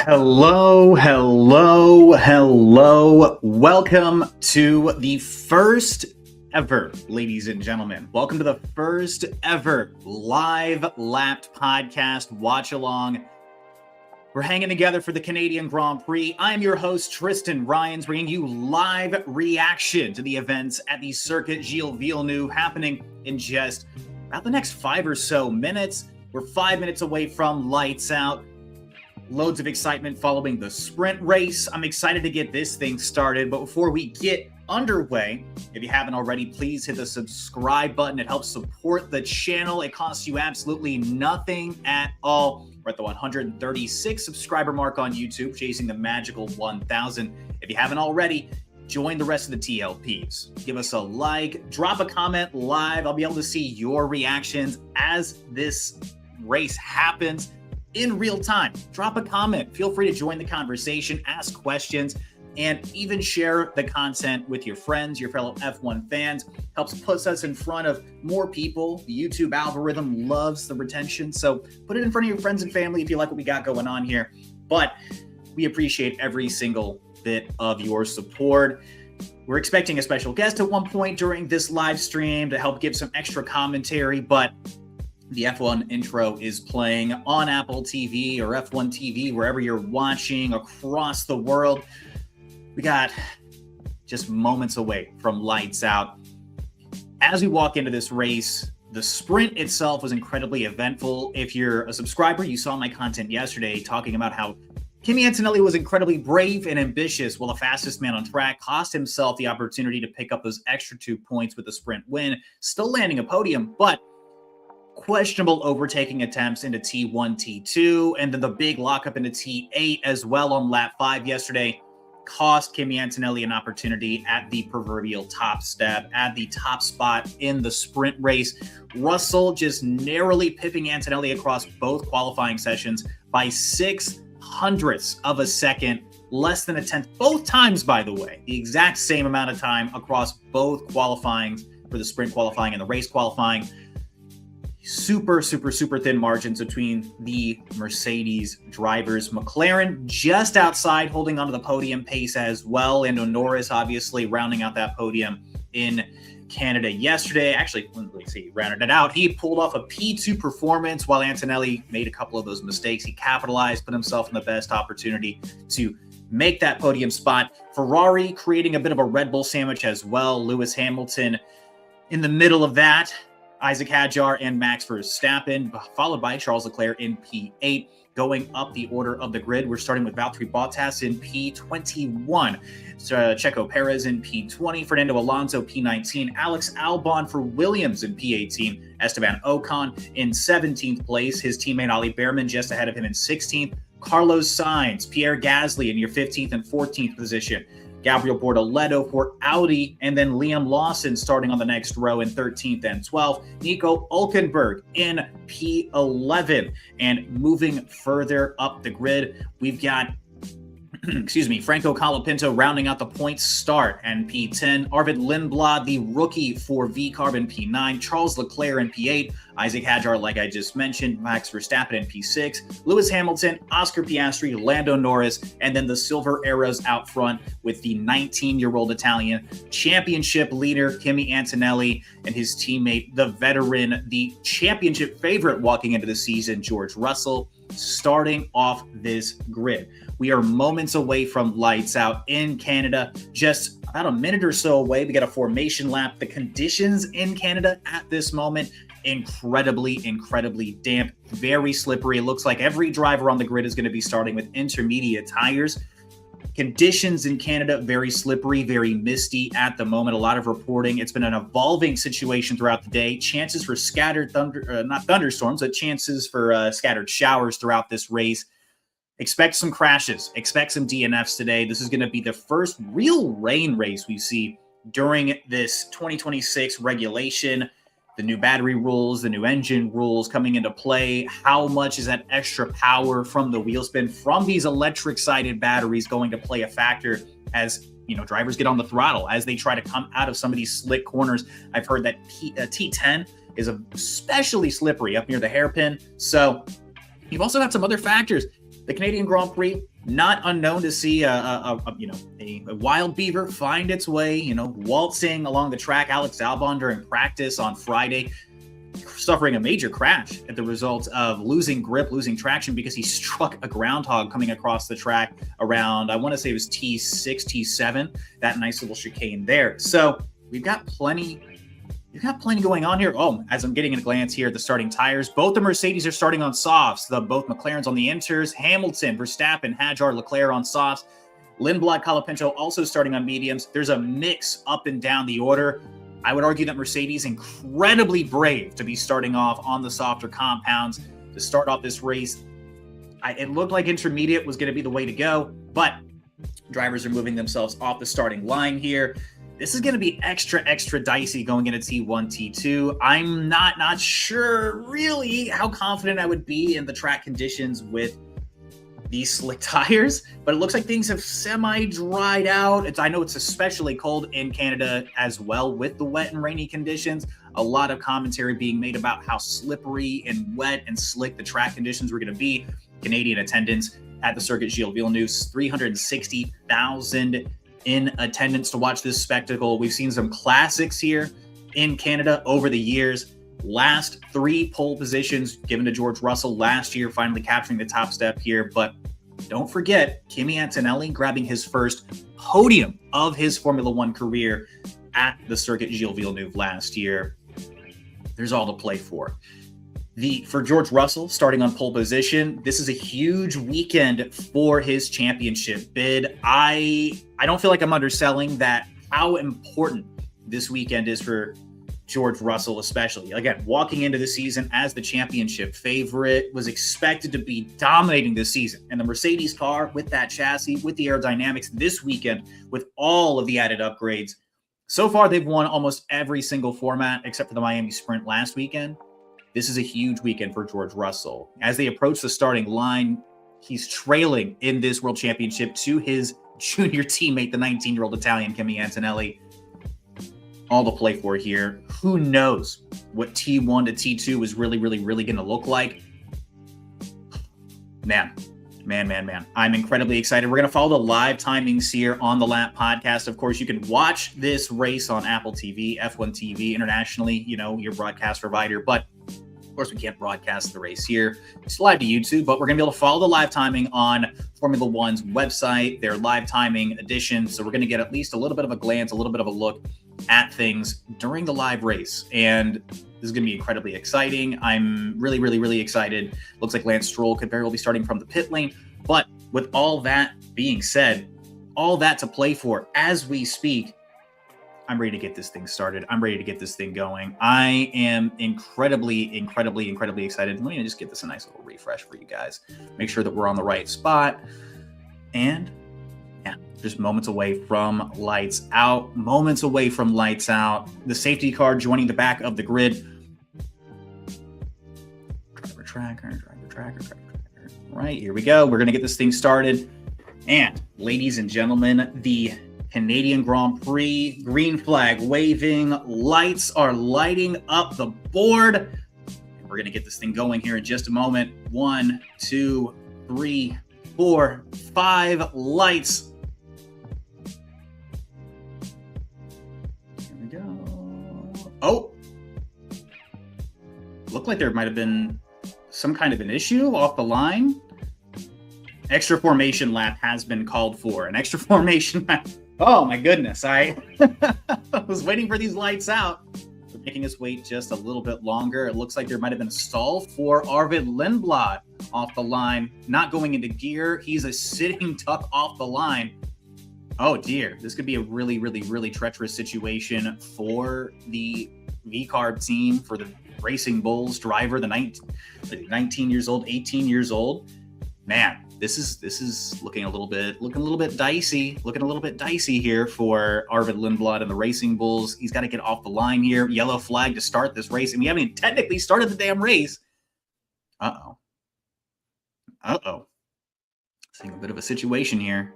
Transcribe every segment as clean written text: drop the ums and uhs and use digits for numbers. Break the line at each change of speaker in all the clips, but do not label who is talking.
Hello, hello, hello. Welcome to the first ever, ladies and gentlemen. Welcome to the first ever live lapped podcast watch along. We're hanging together for the Canadian Grand Prix. I'm your host, Tristan Ryans, bringing you live reaction to the events at the Circuit Gilles Villeneuve happening in just about the next 5 or so minutes. We're 5 minutes away from lights out. Loads of excitement following the sprint race. I'm excited to get this thing started, but before we get underway, if you haven't already, please hit the subscribe button. It helps support the channel. It costs you absolutely nothing at all. We're at the 136 subscriber mark on YouTube, chasing the magical 1,000. If you haven't already, join the rest of the TLPs. Give us a like, drop a comment live. I'll be able to see your reactions as this race happens in real time. Drop a comment. Feel free to join the conversation, ask questions, and even share the content with your friends, your fellow F1 fans. Helps put us in front of more people. The YouTube algorithm loves the retention, so put it in front of your friends and family if you like what we got going on here. But we appreciate every single bit of your support. We're expecting a special guest at one point during this live stream to help give some extra commentary, but the F1 intro is playing on Apple TV or F1 TV, wherever you're watching across the world. We got just moments away from lights out. As we walk into this race, the sprint itself was incredibly eventful. If you're a subscriber, you saw my content yesterday talking about how Kimi Antonelli was incredibly brave and ambitious, while the fastest man on track cost himself the opportunity to pick up those extra 2 points with the sprint win, still landing a podium, but questionable overtaking attempts into T1, T2, and then the big lockup into T8 as well on lap 5 yesterday cost Kimi Antonelli an opportunity at the proverbial top step, at the top spot in the sprint race. Russell just narrowly pipping Antonelli across both qualifying sessions by 0.06 of a second, less than a tenth, both times, by the way, the exact same amount of time across both qualifying for the sprint qualifying and the race qualifying. Super thin margins between the Mercedes drivers. McLaren just outside, holding onto the podium pace as well. Lando Norris obviously rounding out that podium in Canada yesterday. Actually, let's see, rounded it out. He pulled off a P2 performance while Antonelli made a couple of those mistakes. He capitalized, put himself in the best opportunity to make that podium spot. Ferrari creating a bit of a Red Bull sandwich as well. Lewis Hamilton in the middle of that. Isaac Hadjar and Max Verstappen, followed by Charles Leclerc in P8. Going up the order of the grid, we're starting with Valtteri Bottas in P21, Checo Perez in P20, Fernando Alonso P19, Alex Albon for Williams in P18, Esteban Ocon in 17th place, his teammate Ollie Behrman just ahead of him in 16th, Carlos Sainz, Pierre Gasly in your 15th and 14th position, Gabriel Bortoleto for Audi, and then Liam Lawson starting on the next row in 13th and 12th. Nico Hülkenberg in P11. And moving further up the grid, we've got Franco Colapinto rounding out the points start and P10. Arvid Lindblad, the rookie for VCarb in P9. Charles Leclerc in P8. Isaac Hadjar, like I just mentioned. Max Verstappen in P6. Lewis Hamilton, Oscar Piastri, Lando Norris, and then the silver arrows out front with the 19-year-old Italian championship leader, Kimi Antonelli, and his teammate, the veteran, the championship favorite walking into the season, George Russell, starting off this grid. We are moments away from lights out in Canada, just about a minute or so away. We got a formation lap. The conditions in Canada at this moment, incredibly damp, very slippery. It looks like every driver on the grid is going to be starting with intermediate tires. Conditions in Canada, very slippery, very misty at the moment. A lot of reporting. It's been an evolving situation throughout the day. Chances for scattered not thunderstorms, but chances for scattered showers throughout this race. Expect some crashes. Expect some DNFs today. This is going to be the first real rain race we see during this 2026 regulation. The new battery rules, the new engine rules coming into play. How much is that extra power from the wheel spin from these electric-sided batteries going to play a factor as drivers get on the throttle, as they try to come out of some of these slick corners? I've heard that T10 is especially slippery up near the hairpin. So you've also got some other factors. The Canadian Grand Prix, not unknown to see a wild beaver find its way, waltzing along the track. Alex Albon during practice on Friday, suffering a major crash at the result of losing grip, losing traction because he struck a groundhog coming across the track around, I want to say it was T6, T7, that nice little chicane there. So we've got plenty going on here. Oh, as I'm getting a glance here at the starting tires, both the Mercedes are starting on softs. Both McLarens on the inters. Hamilton, Verstappen, Hadjar, Leclerc on softs. Lindblad, Colapinto also starting on mediums. There's a mix up and down the order. I would argue that Mercedes incredibly brave to be starting off on the softer compounds to start off this race. It looked like intermediate was going to be the way to go, but drivers are moving themselves off the starting line here. This is going to be extra dicey going into T1, T2. I'm not sure really how confident I would be in the track conditions with these slick tires, but it looks like things have semi-dried out. I know it's especially cold in Canada as well with the wet and rainy conditions. A lot of commentary being made about how slippery and wet and slick the track conditions were going to be. Canadian attendance at the circuit Gilles Villeneuve, 360,000 in attendance to watch this spectacle. We've seen some classics here in Canada over the years. Last 3 pole positions given to George Russell last year, finally capturing the top step here. But don't forget, Kimi Antonelli grabbing his first podium of his Formula One career at the circuit Gilles Villeneuve last year. There's all to play for. For George Russell, starting on pole position, this is a huge weekend for his championship bid. I don't feel like I'm underselling that how important this weekend is for George Russell, especially. Again, walking into the season as the championship favorite, was expected to be dominating this season. And the Mercedes car with that chassis, with the aerodynamics this weekend, with all of the added upgrades, so far they've won almost every single format except for the Miami Sprint last weekend. This is a huge weekend for George Russell. As they approach the starting line, he's trailing in this World Championship to his junior teammate, the 19-year-old Italian Kimi Antonelli. All to play for here. Who knows what T1 to T2 is really going to look like? Man. I'm incredibly excited. We're going to follow the live timings here on the Lap podcast. Of course, you can watch this race on Apple TV, F1 TV internationally, your broadcast provider. But of course, we can't broadcast the race here. It's live to YouTube, but we're going to be able to follow the live timing on Formula One's website, their live timing edition. So we're going to get at least a little bit of a glance, a little bit of a look at things during the live race. And this is going to be incredibly exciting. I'm really excited. Looks like Lance Stroll could very well be starting from the pit lane. But with all that being said, all that to play for as we speak, I'm ready to get this thing started. I'm ready to get this thing going. I am incredibly excited. Let me just get this a nice little refresh for you guys. Make sure that we're on the right spot. And yeah, just moments away from lights out. The safety car joining the back of the grid. Driver tracker. Right, here we go. We're going to get this thing started. And ladies and gentlemen, the Canadian Grand Prix, green flag waving, lights are lighting up the board. We're going to get this thing going here in just a moment. 1, 2, 3, 4, 5 lights. Here we go. Oh, looked like there might have been some kind of an issue off the line. Extra formation lap has been called for. An extra formation lap. Oh my goodness, I was waiting for these lights out. We're making us wait just a little bit longer. It looks like there might have been a stall for Arvid Lindblad off the line, not going into gear. He's a sitting duck off the line. Oh dear, this could be a really treacherous situation for the V-Carb team, for the Racing Bulls driver, the 19 years old, 18 years old. Man, this is looking a little bit dicey. Looking a little bit dicey here for Arvid Lindblad and the Racing Bulls. He's got to get off the line here. Yellow flag to start this race, and we haven't even technically started the damn race. Uh-oh. Seeing a bit of a situation here.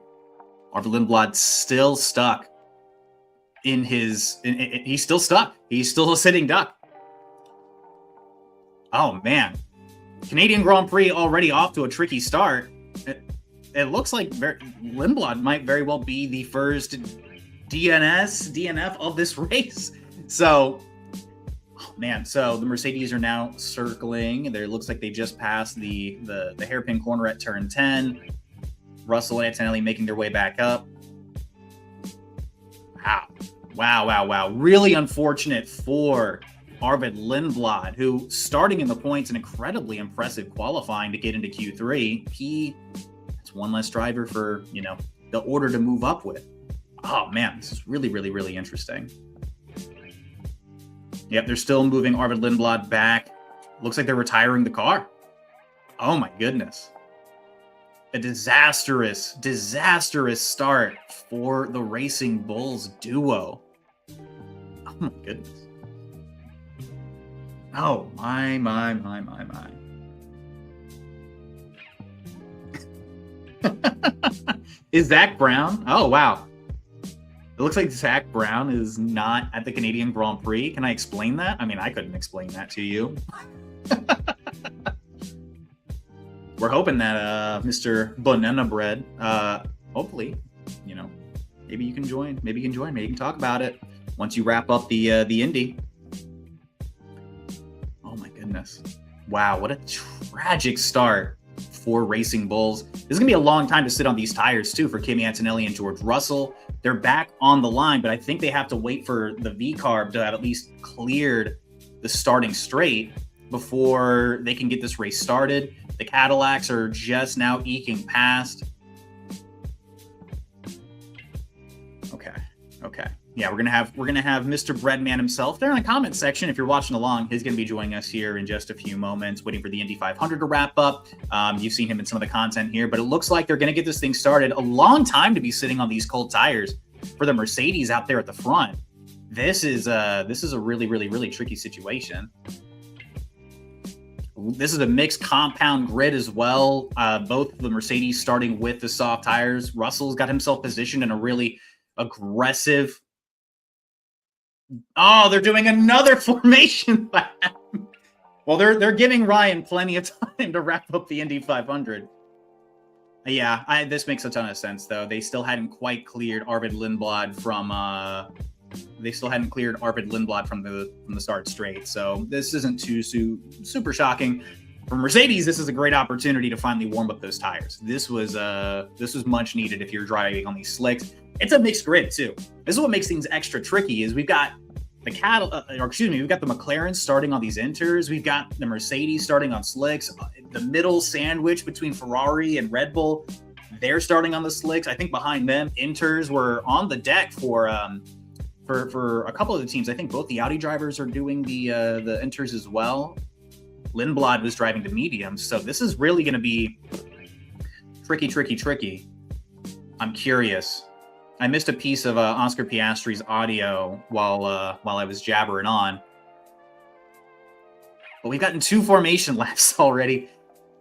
Arvid Lindblad still stuck in his... he's still stuck. He's still a sitting duck. Oh, man. Canadian Grand Prix already off to a tricky start. it looks like Lindblad might very well be the first DNF of this race. So, oh man, so the Mercedes are now circling. There looks like they just passed the hairpin corner at turn 10. Russell and Antonelli making their way back up. Wow. Really unfortunate for Arvid Lindblad, who, starting in the points, an incredibly impressive qualifying to get into Q3. It's one less driver for, the order to move up with. Oh man, this is really interesting. Yep, they're still moving Arvid Lindblad back. Looks like they're retiring the car. Oh my goodness. A disastrous start for the Racing Bulls duo. Oh my goodness. Oh my. Is Zach Brown? Oh, wow. It looks like Zach Brown is not at the Canadian Grand Prix. Can I explain that? I mean, I couldn't explain that to you. We're hoping that Mr. Banana Bread, hopefully, maybe you can join. Maybe you can talk about it once you wrap up the Indy. Oh my goodness. Wow, what a tragic start for Racing Bulls. This is going to be a long time to sit on these tires, too, for Kimi Antonelli and George Russell. They're back on the line, but I think they have to wait for the V-carb to have at least cleared the starting straight before they can get this race started. The Cadillacs are just now eking past. Okay. Yeah, we're gonna have Mr. Breadman himself there in the comment section. If you're watching along, he's gonna be joining us here in just a few moments, waiting for the Indy 500 to wrap up. You've seen him in some of the content here, but it looks like they're gonna get this thing started. A long time to be sitting on these cold tires for the Mercedes out there at the front. This is a really tricky situation. This is a mixed compound grid as well. Both the Mercedes starting with the soft tires. Russell's got himself positioned in a really aggressive. Oh, they're doing another formation lap. Well, they're giving Ryan plenty of time to wrap up the Indy 500. Yeah, this makes a ton of sense though. They still hadn't quite cleared Arvid Lindblad from the start straight. So this isn't too super shocking. For Mercedes, this is a great opportunity to finally warm up those tires. This was much needed if you're driving on these slicks. It's a mixed grid too. This is what makes things extra tricky. Is we've got we've got the McLaren starting on these inters. We've got the Mercedes starting on slicks. The middle sandwich between Ferrari and Red Bull, they're starting on the slicks. I think behind them, inters were on the deck for a couple of the teams. I think both the Audi drivers are doing the inters as well. Lindblad was driving the mediums, so this is really going to be tricky. I'm curious. I missed a piece of Oscar Piastri's audio while I was jabbering on. But we've gotten 2 formation laps already.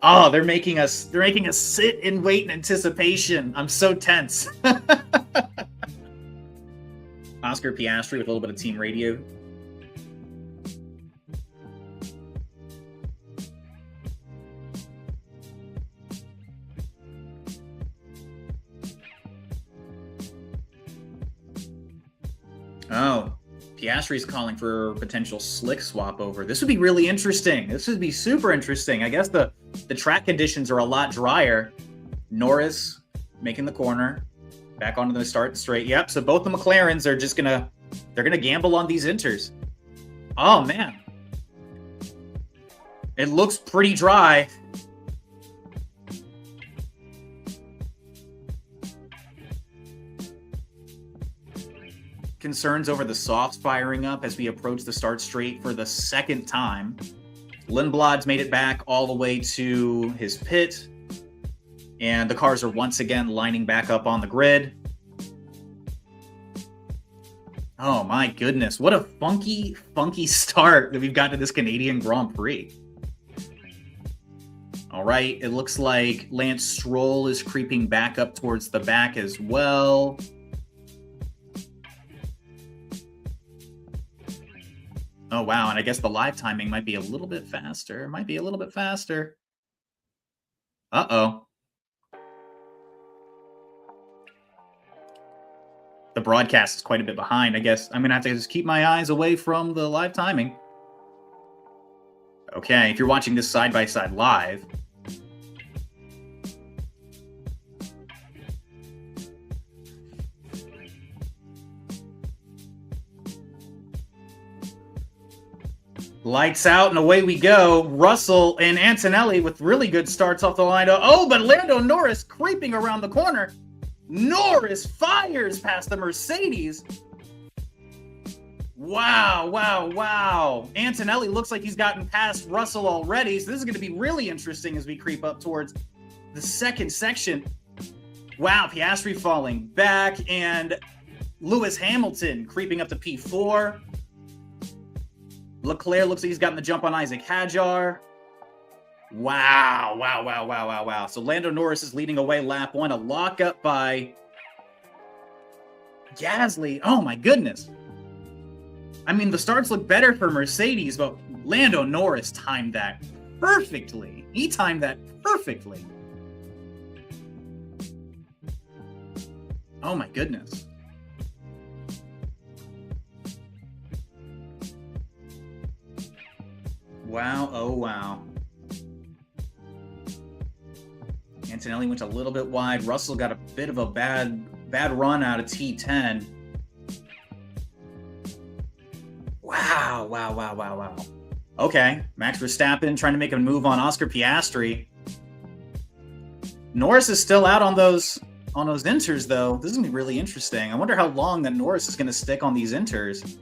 Oh, they're making us sit and wait in anticipation. I'm so tense. Oscar Piastri with a little bit of team radio. Oh, Piastri's calling for potential slick swap over. This would be really interesting. This would be super interesting. I guess the track conditions are a lot drier. Norris making the corner. Back onto the start straight. Yep, so both the McLarens are just they're gonna gamble on these inters. Oh man. It looks pretty dry. Concerns over the softs firing up as we approach the start straight for the second time. Lindblad's made it back all the way to his pit. And the cars are once again lining back up on the grid. Oh my goodness. What a funky start that we've got to this Canadian Grand Prix. All right. It looks like Lance Stroll is creeping back up towards the back as well. Oh, wow. And I guess the live timing might be a little bit faster. Uh-oh. the broadcast is quite a bit behind. I guess I'm going to have to just keep my eyes away from the live timing. Okay, if you're watching this side-by-side live, lights out and away we go. Russell and Antonelli with really good starts off the line. Oh, but Lando Norris creeping around the corner. Norris fires past the Mercedes. Wow. Antonelli looks like he's gotten past Russell already. So this is going to be really interesting as we creep up towards the second section. Wow, Piastri falling back and Lewis Hamilton creeping up to P4. Leclerc looks like he's gotten the jump on Isaac Hadjar. Wow. So Lando Norris is leading away lap 1. A lockup by Gasly. Oh my goodness. I mean, the starts look better for Mercedes, but Lando Norris timed that perfectly. He timed that perfectly. Oh my goodness. Wow, oh wow. Antonelli went a little bit wide. Russell got a bit of a bad run out of T10. Wow. Okay, Max Verstappen trying to make a move on Oscar Piastri. Norris is still out on those inters, though. This is going to be really interesting. I wonder how long that Norris is going to stick on these inters.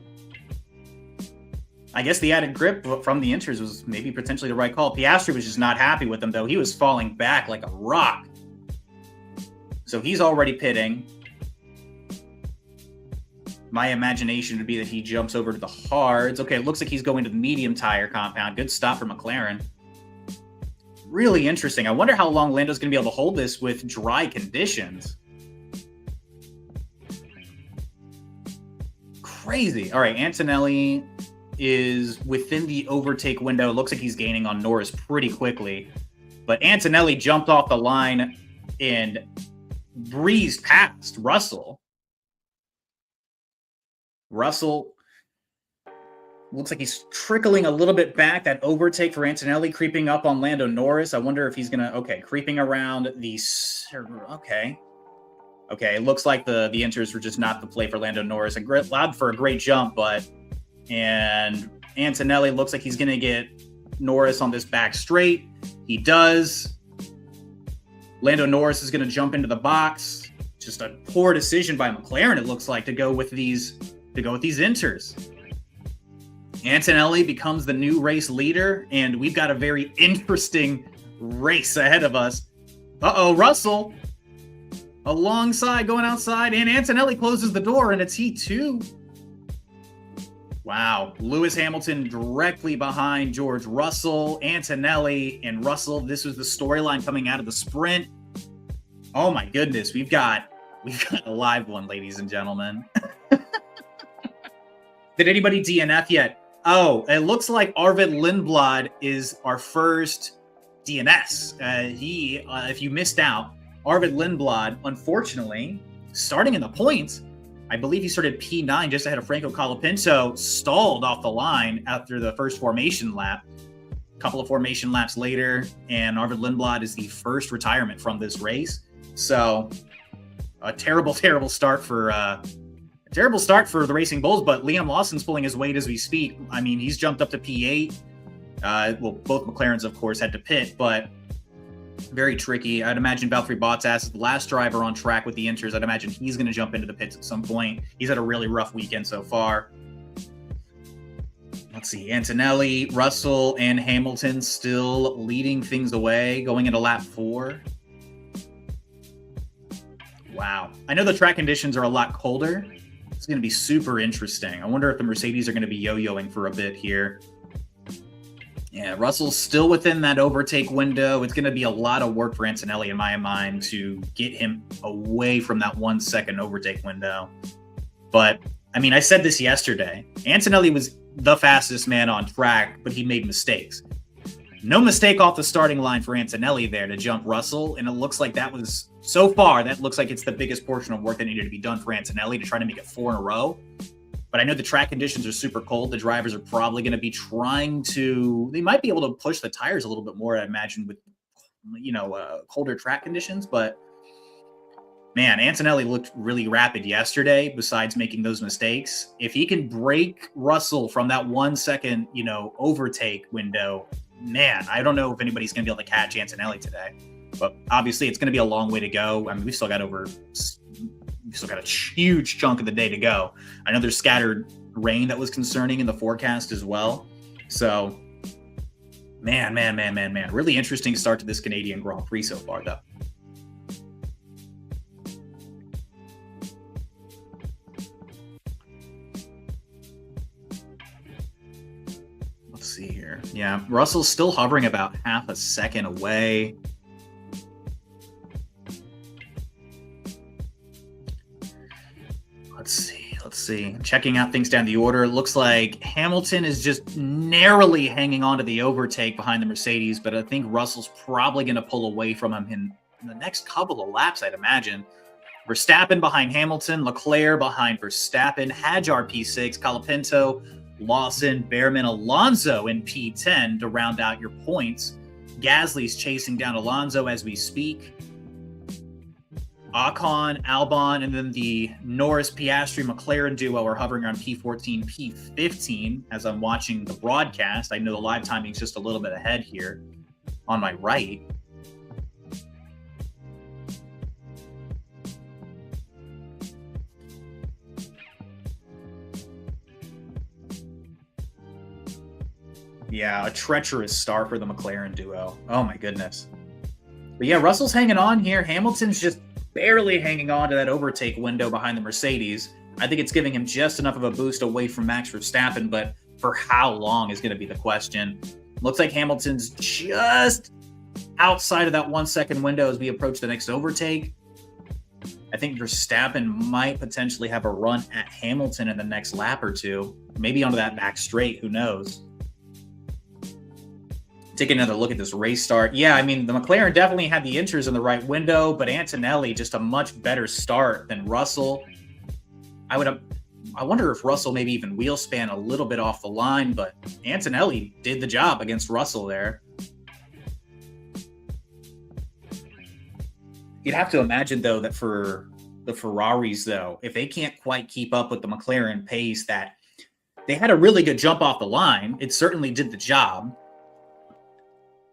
I guess the added grip from the inters was maybe potentially the right call. Piastri was just not happy with him, though. He was falling back like a rock. So he's already pitting. My imagination would be that he jumps over to the hards. Okay, it looks like he's going to the medium tire compound. Good stop for McLaren. Really interesting. I wonder how long Lando's going to be able to hold this with dry conditions. Crazy. All right, Antonelli is within the overtake window. It looks like he's gaining on Norris pretty quickly. But Antonelli jumped off the line and breezed past Russell. Russell looks like he's trickling a little bit back. That overtake for Antonelli creeping up on Lando Norris. I wonder if he's going to... Okay, creeping around the... Okay, it looks like the inters were just not the play for Lando Norris. Allowed for a great jump, but... And Antonelli looks like he's going to get Norris on this back straight. He does. Lando Norris is going to jump into the box. Just a poor decision by McLaren, it looks like, to go with these inters. Antonelli becomes the new race leader, and we've got a very interesting race ahead of us. Russell alongside, going outside, and Antonelli closes the door into T2. Wow. Lewis Hamilton directly behind George Russell, Antonelli, and Russell. This was the storyline coming out of the sprint. Oh my goodness. We've got a live one, ladies and gentlemen. Did anybody DNF yet? Oh, it looks like Arvid Lindblad is our first DNS. If you missed out, Arvid Lindblad, unfortunately, starting in the points, I believe he started P9 just ahead of Franco Colapinto, stalled off the line after the first formation lap. A couple of formation laps later, and Arvid Lindblad is the first retirement from this race. So a terrible start for the Racing Bulls, but Liam Lawson's pulling his weight as we speak. I mean, he's jumped up to P8. Both McLarens, of course, had to pit, but very tricky. I'd imagine Valtteri Bottas is the last driver on track with the inters. I'd imagine he's going to jump into the pits at some point. He's had a really rough weekend so far. Let's see, Antonelli, Russell, and Hamilton still leading things away, going into lap 4. Wow. I know the track conditions are a lot colder. It's going to be super interesting. I wonder if the Mercedes are going to be yo-yoing for a bit here. Yeah, Russell's still within that overtake window. It's going to be a lot of work for Antonelli, in my mind, to get him away from that 1 second overtake window. But, I mean, I said this yesterday. Antonelli was the fastest man on track, but he made mistakes. No mistake off the starting line for Antonelli there to jump Russell. And it looks like that was, so far, that looks like it's the biggest portion of work that needed to be done for Antonelli to try to make it 4 in a row. But I know the track conditions are super cold. The drivers are probably going to be trying to, they might be able to push the tires a little bit more, I imagine, with, colder track conditions. But man, Antonelli looked really rapid yesterday, besides making those mistakes. If he can break Russell from that 1 second, overtake window, man, I don't know if anybody's going to be able to catch Antonelli today. But obviously, it's going to be a long way to go. I mean, we've still got a huge chunk of the day to go. I know there's scattered rain that was concerning in the forecast as well. So, man. Really interesting start to this Canadian Grand Prix so far, though. Let's see here. Yeah, Russell's still hovering about half a second away. Let's see. Checking out things down the order. It looks like Hamilton is just narrowly hanging on to the overtake behind the Mercedes, but I think Russell's probably going to pull away from him in the next couple of laps, I'd imagine. Verstappen behind Hamilton, Leclerc behind Verstappen, Hadjar P6, Colapinto, Lawson, Behrman, Alonso in P10 to round out your points. Gasly's chasing down Alonso as we speak. Ocon, Albon, and then the Norris-Piastri-McLaren duo are hovering around P14, P15 as I'm watching the broadcast. I know the live timing is just a little bit ahead here on my right. Yeah, a treacherous start for the McLaren duo. Oh my goodness. But yeah, Russell's hanging on here. Hamilton's just barely hanging on to that overtake window behind the Mercedes. I think it's giving him just enough of a boost away from Max Verstappen, but for how long is going to be the question. Looks like Hamilton's just outside of that 1 second window as we approach the next overtake. I think Verstappen might potentially have a run at Hamilton in the next lap or two, maybe onto that back straight, who knows. Take another look at this race start. Yeah, I mean, the McLaren definitely had the inters in the right window, but Antonelli just a much better start than Russell. I wonder if Russell maybe even wheel span a little bit off the line, but Antonelli did the job against Russell there. You'd have to imagine, though, that for the Ferraris, though, if they can't quite keep up with the McLaren pace, that they had a really good jump off the line. It certainly did the job.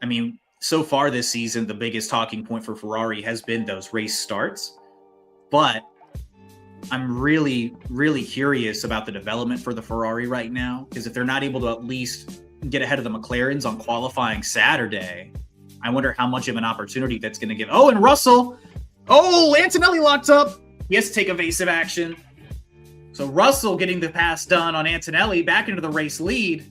I mean, so far this season, the biggest talking point for Ferrari has been those race starts. But I'm really, really curious about the development for the Ferrari right now, because if they're not able to at least get ahead of the McLarens on qualifying Saturday, I wonder how much of an opportunity that's going to give. Oh, and Russell. Oh, Antonelli locked up. He has to take evasive action. So Russell getting the pass done on Antonelli back into the race lead.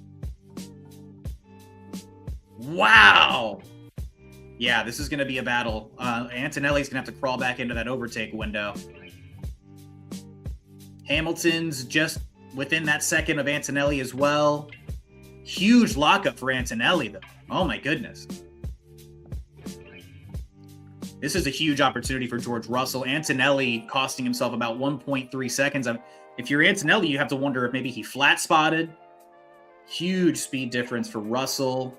Wow. Yeah, this is going to be a battle. Antonelli's going to have to crawl back into that overtake window. Hamilton's just within that second of Antonelli as well. Huge lockup for Antonelli, though. Oh, my goodness. This is a huge opportunity for George Russell. Antonelli costing himself about 1.3 seconds. If you're Antonelli, you have to wonder if maybe he flat spotted. Huge speed difference for Russell.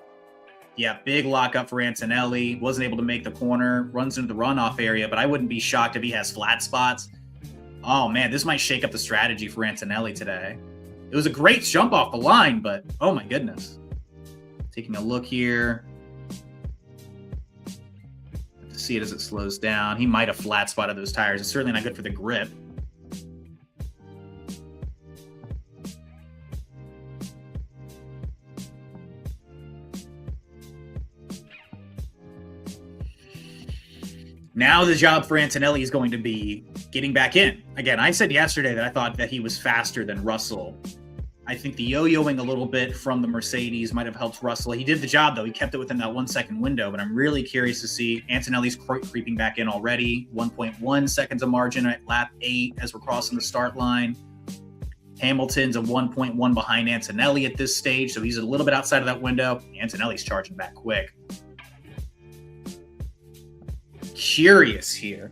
Yeah, big lockup for Antonelli. Wasn't able to make the corner. Runs into the runoff area, but I wouldn't be shocked if he has flat spots. Oh, man, this might shake up the strategy for Antonelli today. It was a great jump off the line, but oh, my goodness. Taking a look here. Have to see it as it slows down. He might have flat spotted those tires. It's certainly not good for the grip. Now the job for Antonelli is going to be getting back in. Again, I said yesterday that I thought that he was faster than Russell. I think the yo-yoing a little bit from the Mercedes might have helped Russell. He did the job, though. He kept it within that 1 second window, but I'm really curious to see. Antonelli's creeping back in already. 1.1 seconds of margin at lap 8 as we're crossing the start line. Hamilton's a 1.1 behind Antonelli at this stage, so he's a little bit outside of that window. Antonelli's charging back quick. Curious here.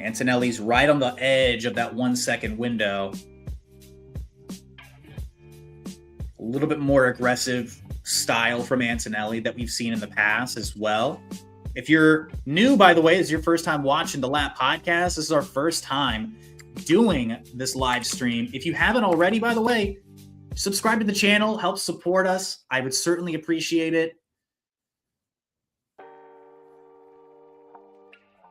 Antonelli's right on the edge of that 1 second window. A little bit more aggressive style from Antonelli that we've seen in the past as well. If you're new, by the way, this is your first time watching the Lap Podcast. This is our first time doing this live stream. If you haven't already, by the way, subscribe to the channel, help support us. I would certainly appreciate it.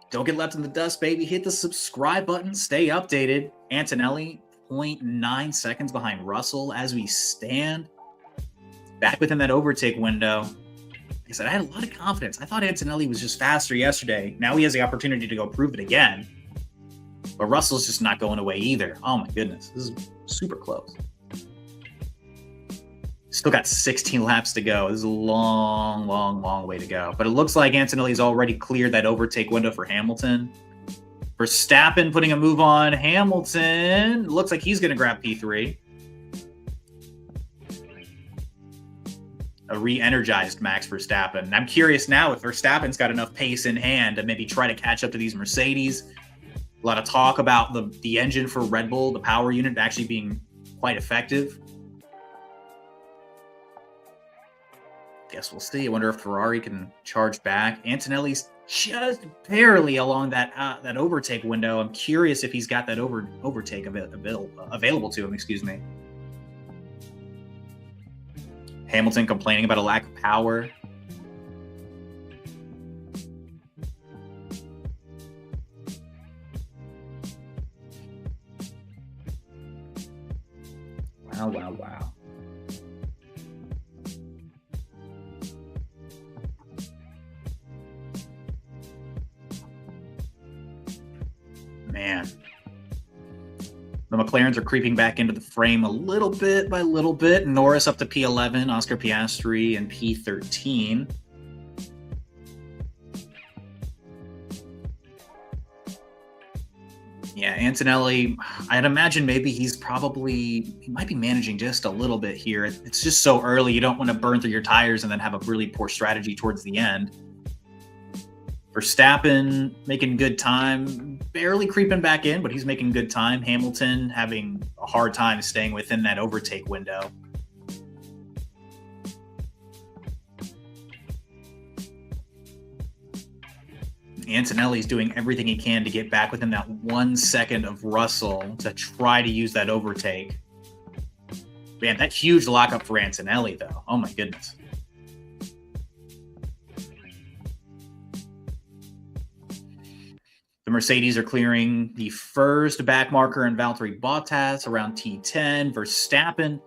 Don't get left in the dust, baby. Hit the subscribe button. Stay updated. Antonelli, 0.9 seconds behind Russell as we stand. Back within that overtake window. Like I said, I had a lot of confidence. I thought Antonelli was just faster yesterday. Now he has the opportunity to go prove it again. But Russell's just not going away either. Oh my goodness. This is super close. Still got 16 laps to go. This is a long, long, long way to go. But it looks like Antonelli's already cleared that overtake window for Hamilton. Verstappen putting a move on Hamilton. Looks like he's going to grab P3. A re-energized Max Verstappen. I'm curious now if Verstappen's got enough pace in hand to maybe try to catch up to these Mercedes. A lot of talk about the engine for Red Bull, the power unit actually being quite effective. Guess we'll see. I wonder if Ferrari can charge back. Antonelli's just barely along that overtake window. I'm curious if he's got that overtake available to him. Excuse me. Hamilton complaining about a lack of power. Wow, wow, wow. Man. The McLarens are creeping back into the frame a little bit by little bit. Norris up to P11, Oscar Piastri and P13. Yeah, Antonelli, I'd imagine maybe he might be managing just a little bit here. It's just so early. You don't want to burn through your tires and then have a really poor strategy towards the end. Verstappen making good time, barely creeping back in, but he's making good time. Hamilton having a hard time staying within that overtake window. Antonelli's doing everything he can to get back within that 1 second of Russell to try to use that overtake. Man, that huge lockup for Antonelli, though. Oh, my goodness. The Mercedes are clearing the first back marker in Valtteri Bottas around T10. Verstappen,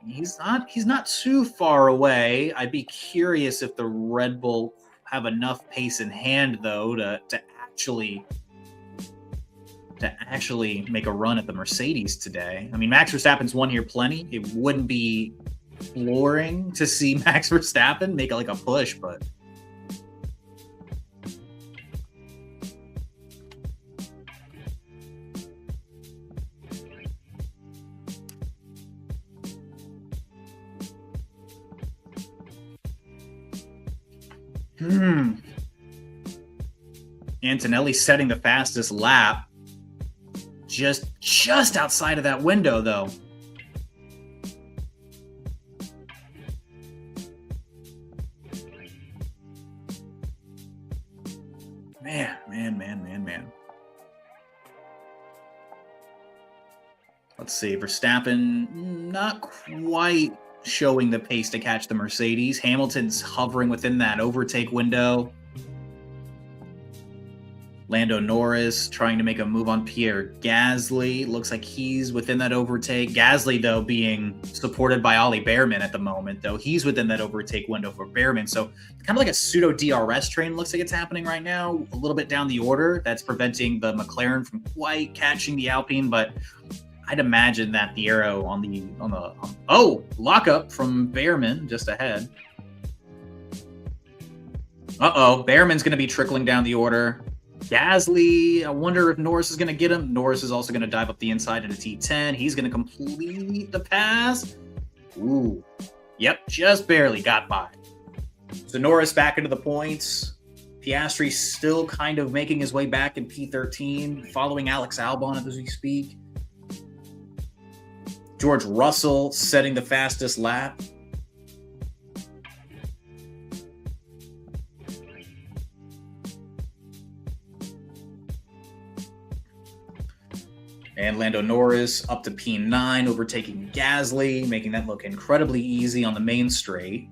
he's not too far away. I'd be curious if the Red Bull have enough pace in hand, though, to actually make a run at the Mercedes today. I mean, Max Verstappen's won here plenty. It wouldn't be flooring to see Max Verstappen make like a push, but Antonelli setting the fastest lap. Just outside of that window, though. Man. Let's see. Verstappen not quite showing the pace to catch the Mercedes. Hamilton's hovering within that overtake window. Lando Norris trying to make a move on Pierre Gasly. Looks like he's within that overtake. Gasly, though, being supported by Ollie Behrman at the moment, though. He's within that overtake window for Behrman. So kind of like a pseudo DRS train looks like it's happening right now. A little bit down the order. That's preventing the McLaren from quite catching the Alpine, but I'd imagine that the arrow on the lockup from Behrman just ahead. Behrman's going to be trickling down the order. Gasly, I wonder if Norris is going to get him. Norris is also going to dive up the inside into T10. He's going to complete the pass. Ooh. Yep, just barely got by. So Norris back into the points. Piastri still kind of making his way back in P13, following Alex Albon as we speak. George Russell setting the fastest lap. And Lando Norris up to P9, overtaking Gasly, making that look incredibly easy on the main straight.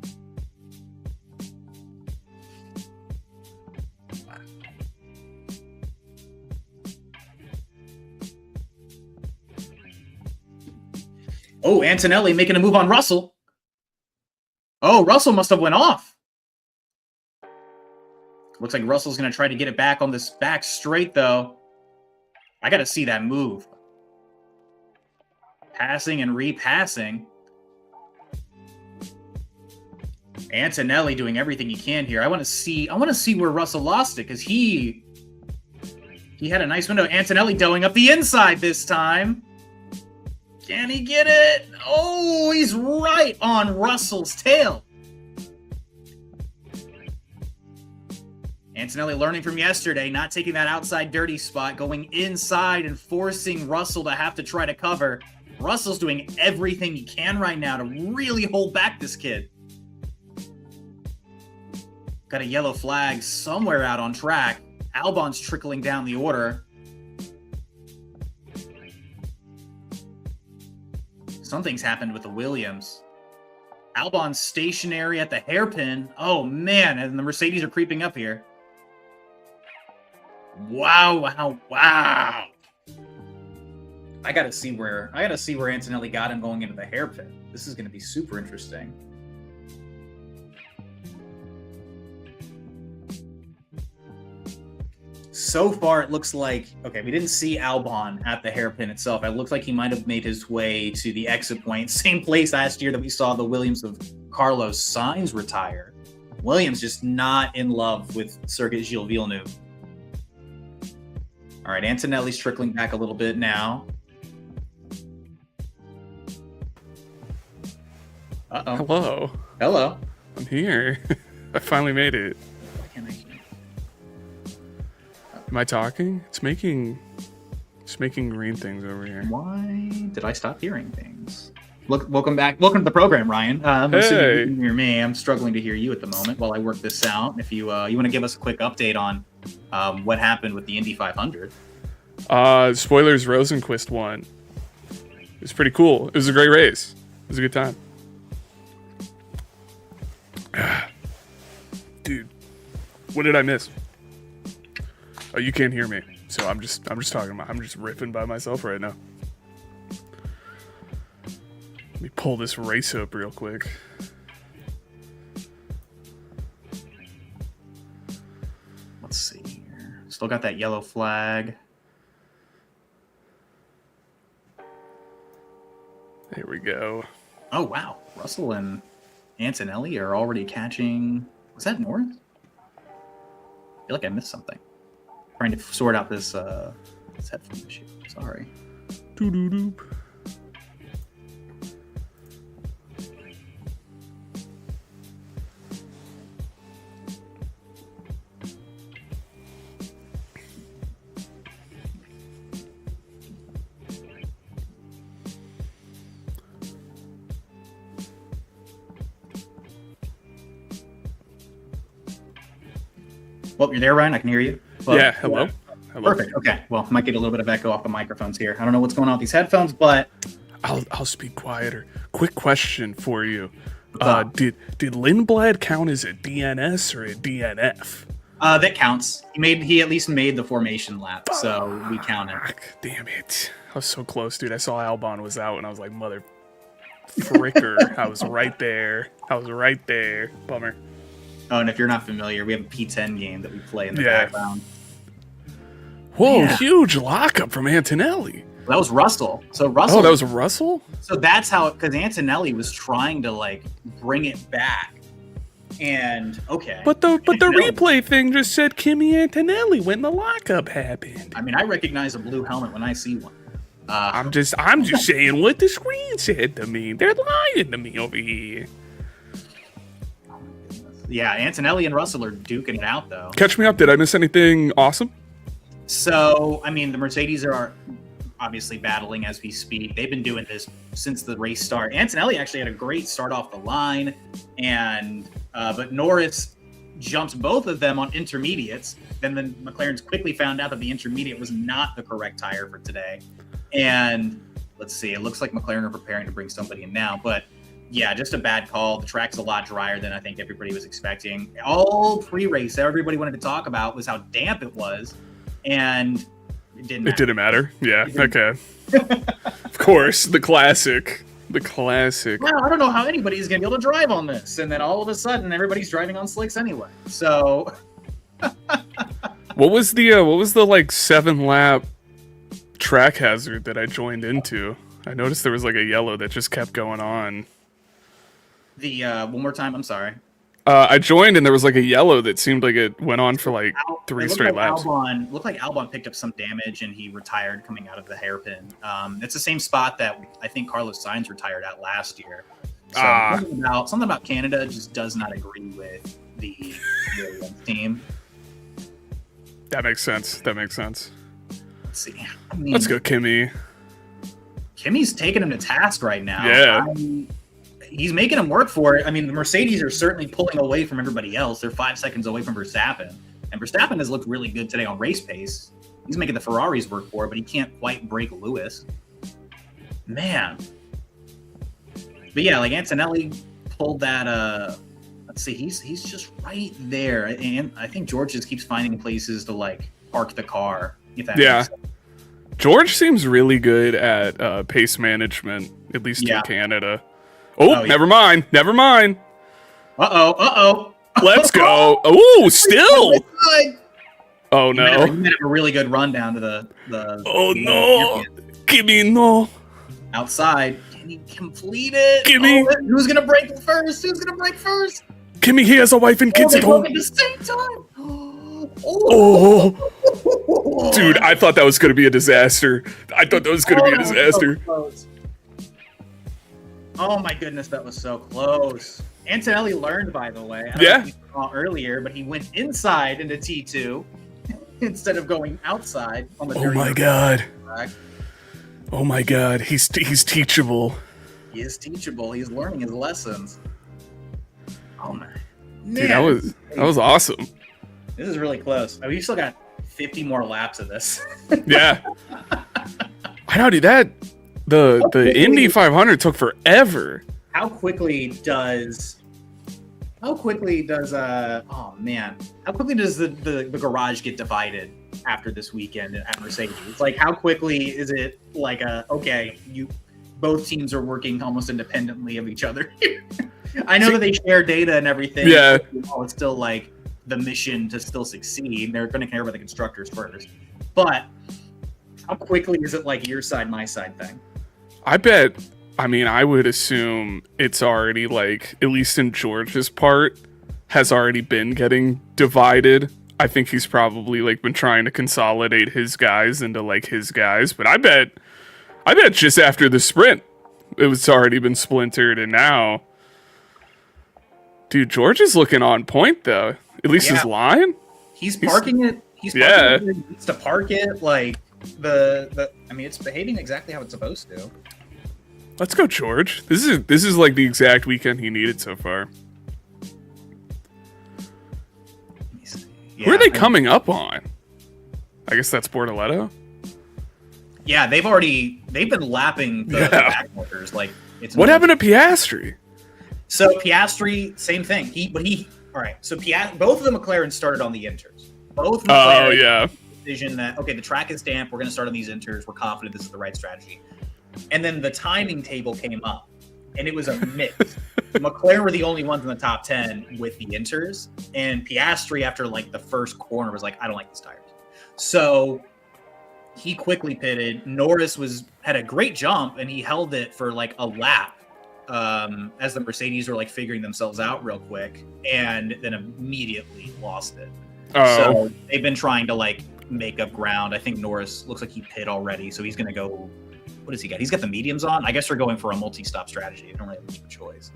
Oh, Antonelli making a move on Russell. Oh, Russell must have went off. Looks like Russell's going to try to get it back on this back straight, though. I got to see that move. Passing and repassing. Antonelli doing everything he can here. I want to see where Russell lost it, because he had a nice window. Antonelli doing up the inside this time. Can he get it? Oh, he's right on Russell's tail. Antonelli learning from yesterday, not taking that outside dirty spot, going inside and forcing Russell to have to try to cover. Russell's doing everything he can right now to really hold back this kid. Got a yellow flag somewhere out on track. Albon's trickling down the order. Something's happened with the Williams. Albon's stationary at the hairpin. Oh, man, and the Mercedes are creeping up here. Wow. I gotta see where Antonelli got him going into the hairpin. This is gonna be super interesting. So far, it looks like, okay, we didn't see Albon at the hairpin itself. It looks like he might have made his way to the exit point. Same place last year that we saw the Williams of Carlos Sainz retire. Williams just not in love with Circuit Gilles Villeneuve. All right, Antonelli's trickling back a little bit now. Uh-oh. Hello.
I'm here. I finally made it.
Why can't I hear?
Am I talking? It's making green things over here.
Why did I stop hearing things? Look, welcome back. Welcome to the program, Ryan.
Hey.
You can hear me. I'm struggling to hear you at the moment while I work this out. If you want to give us a quick update on what happened with the Indy 500.
Spoilers, Rosenquist won. It was pretty cool. It was a great race. It was a good time. Dude, what did I miss? Oh, you can't hear me, so I'm just talking about. I'm just riffing by myself right now. Let me pull this race up real quick.
Let's see here. Still got that yellow flag.
There we go.
Oh wow, Russell and Antonelli are already catching. Was that Norris? I feel like I missed something. Trying to sort out this headphone issue. Sorry.
Doo-doo-doop.
Well, you're there, Ryan. I can hear you. Well,
Yeah, hello. Hello.
Perfect. Okay. Well, might get a little bit of echo off the microphones here. I don't know what's going on with these headphones, but
I'll speak quieter. Quick question for you.
up?
Did Lindblad count as a DNS or a DNF?
That counts. He at least made the formation lap, so we count it.
Fuck, damn it. I was so close, dude. I saw Albon was out and I was like, mother fricker. I was right there. Bummer.
Oh, and if you're not familiar, we have a P10 game that we play in the
Yeah.
background.
Whoa,
Yeah.
huge lockup from Antonelli.
That was Russell. So Russell.
Oh, that was Russell?
So that's how, because Antonelli was trying to like bring it back. And okay,
But the
Antonelli,
replay thing just said Kimi Antonelli when the lockup happened.
I mean, I recognize a blue helmet when I see one.
I'm just saying what the screen said to me. They're lying to me over here.
Yeah, Antonelli and Russell are duking it out though.
Catch me up. Did I miss anything awesome?
So, I mean, the Mercedes are obviously battling as we speak. They've been doing this since the race start. Antonelli actually had a great start off the line, and but Norris jumped both of them on intermediates. Then the McLarens quickly found out that the intermediate was not the correct tire for today. And let's see, it looks like McLaren are preparing to bring somebody in now, but yeah, just a bad call. The track's a lot drier than I think everybody was expecting. All pre-race, everybody wanted to talk about was how damp it was, and it didn't matter.
It didn't matter. Yeah, okay. Of course, the classic. The classic.
Well, I don't know how anybody's going to be able to drive on this. And then all of a sudden, everybody's driving on slicks anyway. So...
What was the like 7-lap track hazard that I joined into? I noticed there was like a yellow that just kept going on.
The one more time, I'm sorry.
I joined and there was like a yellow that seemed like it went on for like 3 straight laps.
Looked like Albon picked up some damage and he retired coming out of the hairpin. It's the same spot that I think Carlos Sainz retired at last year. So something about Canada just does not agree with the Williams team.
That makes sense.
Let's see. I mean,
let's go, Kimi.
Kimi's taking him to task right now.
Yeah.
He's making him work for it. I mean, the Mercedes are certainly pulling away from everybody else. They're 5 seconds away from Verstappen. And Verstappen has looked really good today on race pace. He's making the Ferraris work for it, but he can't quite break Lewis. Man. But yeah, like Antonelli pulled that, let's see, he's just right there. And I think George just keeps finding places to like park the car. If that makes sense.
George seems really good at pace management, at least in Canada. Oh,
yeah.
Never mind.
Uh-oh.
Let's go. Oh, still. Oh, no.
You might have a really good run down to the
oh, no. Kimi, no.
Outside. Can he complete it?
Kimi.
Oh, who's going to break first?
Kimi, he has a wife and kids at home.
At the same time.
Oh. Dude, I thought that was going to be a disaster.
Oh my goodness, that was so close. Antonelli learned, by the way. I don't know if you saw earlier, but he went inside into T2 instead of going outside on the
Oh my god.
track.
Oh my god, he's teachable.
He is teachable. He's learning his lessons. Oh man.
Dude, that was awesome.
This is really close. We still got 50 more laps of this.
Yeah. I know, dude, the Indy 500 took forever.
How quickly does the garage get divided after this weekend at Mercedes? Like, how quickly is it like both teams are working almost independently of each other? I know that they share data and everything.
Yeah.
But it's still like the mission to still succeed. They're going to care about the constructors first. But how quickly is it like your side, my side thing?
I would assume it's already like, at least in George's part, has already been getting divided. I think he's probably like been trying to consolidate his guys into like his guys, but I bet just after the sprint, it was already been splintered, and now, dude, George is looking on point though. At least his line.
He's parking it. He's parking it. He needs to park it. Like it's behaving exactly how it's supposed to.
Let's go, George. This is like the exact weekend he needed so far. Yeah, who are they coming up on? I guess that's Bortoletto.
Yeah, they've been lapping the back motors. Like,
what happened to Piastri?
So Piastri, same thing. All right. So both of the McLarens started on the inters. Both McLaren decision that the track is damp. We're going to start on these inters. We're confident this is the right strategy. And then the timing table came up, and it was a mix. McLaren were the only ones in the top 10 with the inters, and Piastri, after like the first corner, was like, I don't like these tires. So he quickly pitted. Norris had a great jump, and he held it for like a lap as the Mercedes were like figuring themselves out real quick, and then immediately lost it.
Oh.
So they've been trying to like make up ground. I think Norris looks like he pit already, so he's going to go. What does he got? He's got the mediums on. I guess they're going for a multi-stop strategy. They don't really have much of a choice.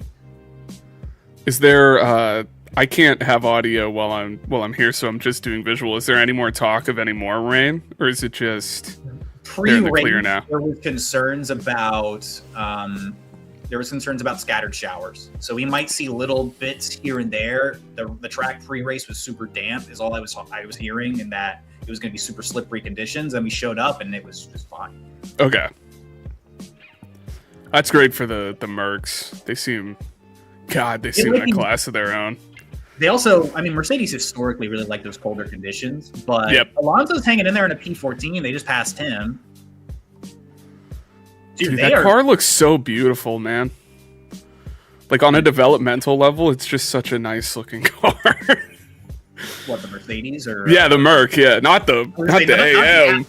Is there? I can't have audio while I'm here, so I'm just doing visual. Is there any more talk of any more rain, or is it just they're in the clear now?
There was concerns about scattered showers, so we might see little bits here and there. The track pre-race was super damp, is all I was hearing, and that it was going to be super slippery conditions. And we showed up, and it was just fine.
Okay. That's great for the Mercs. They seem in a class of their own.
They also, I mean, Mercedes historically really like those colder conditions, but Alonso's hanging in there in a P14. They just passed him.
Dude, that car looks so beautiful, man. Like on a developmental level, it's just such a nice looking car.
What, the Mercedes or?
Yeah, the Merc. Yeah, not the AM.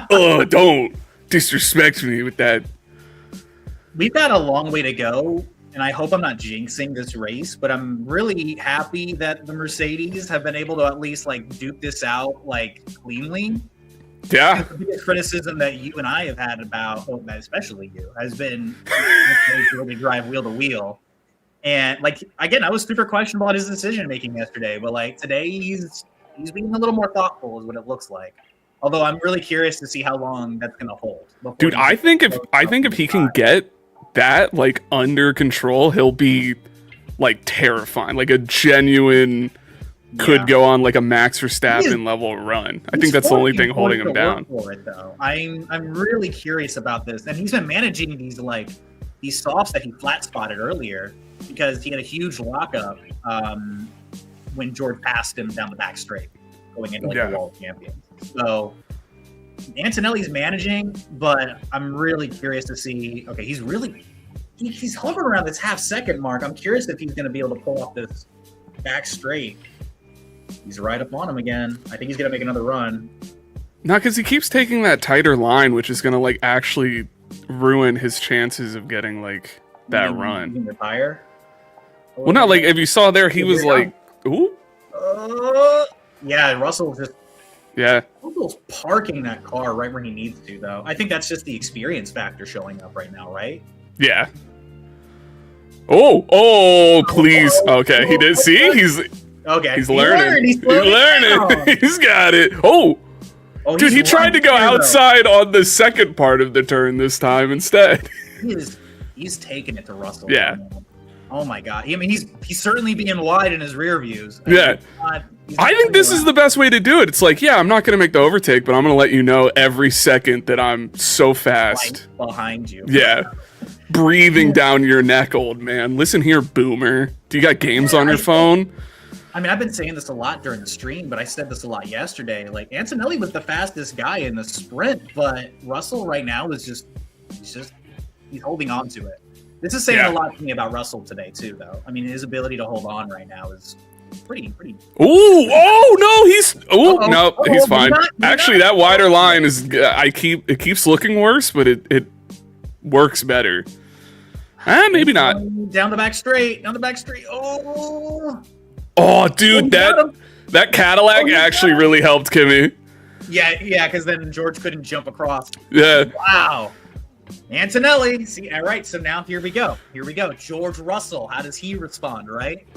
Oh, don't disrespect me with that.
We've got a long way to go, and I hope I'm not jinxing this race, but I'm really happy that the Mercedes have been able to at least like duke this out like cleanly.
Yeah.
The biggest criticism that you and I have had about, especially you, has been really drive wheel to wheel. And like again, I was super questionable about his decision making yesterday, but like today he's being a little more thoughtful, is what it looks like. Although I'm really curious to see how long that's going to hold.
Dude, I think if he can get that like under control, he'll be like terrifying, like a genuine could go on like a Max Verstappen level run. I think that's the only thing holding him down.
For it, though. I'm really curious about this, and he's been managing these softs that he flat spotted earlier because he had a huge lockup when George passed him down the back straight going into the World Champions. So Antonelli's managing, but I'm really curious to see. Okay, he's hovering around this half-second mark. I'm curious if he's going to be able to pull off this back straight. He's right up on him again. I think he's going to make another run.
No, because he keeps taking that tighter line, which is going to like actually ruin his chances of getting like that run.
Using the tire?
Well, not like if you saw there, he was like, ooh.
Yeah, Russell's just.
Yeah.
Russell's parking that car right where he needs to, though. I think that's just the experience factor showing up right now, right?
Yeah. Oh, please. Okay, he did. See, he's learning. He's learning. He's got it. Oh, dude, he tried to go outside on the second part of the turn this time instead.
He's taking it to Russell.
Yeah.
Oh my God. I mean, he's certainly being wide in his rear views.
I think this is the best way to do it. It's like, I'm not going to make the overtake, but I'm going to let you know every second that I'm so fast.
Right behind you.
Yeah. Breathing down your neck, old man. Listen here, boomer. Do you got games on your phone?
I mean, I've been saying this a lot during the stream, but I said this a lot yesterday. Like, Antonelli was the fastest guy in the sprint, but Russell right now is he's holding on to it. This is saying a lot to me about Russell today, too, though. I mean, his ability to hold on right now is pretty.
He's fine. Actually, that wider line is. It keeps looking worse, but it works better. Maybe not.
Down the back straight.
Oh, dude, that Cadillac actually really helped Kimi.
Yeah, because then George couldn't jump across.
Yeah.
Wow. Antonelli. See, all right, so now here we go. George Russell, how does he respond, right?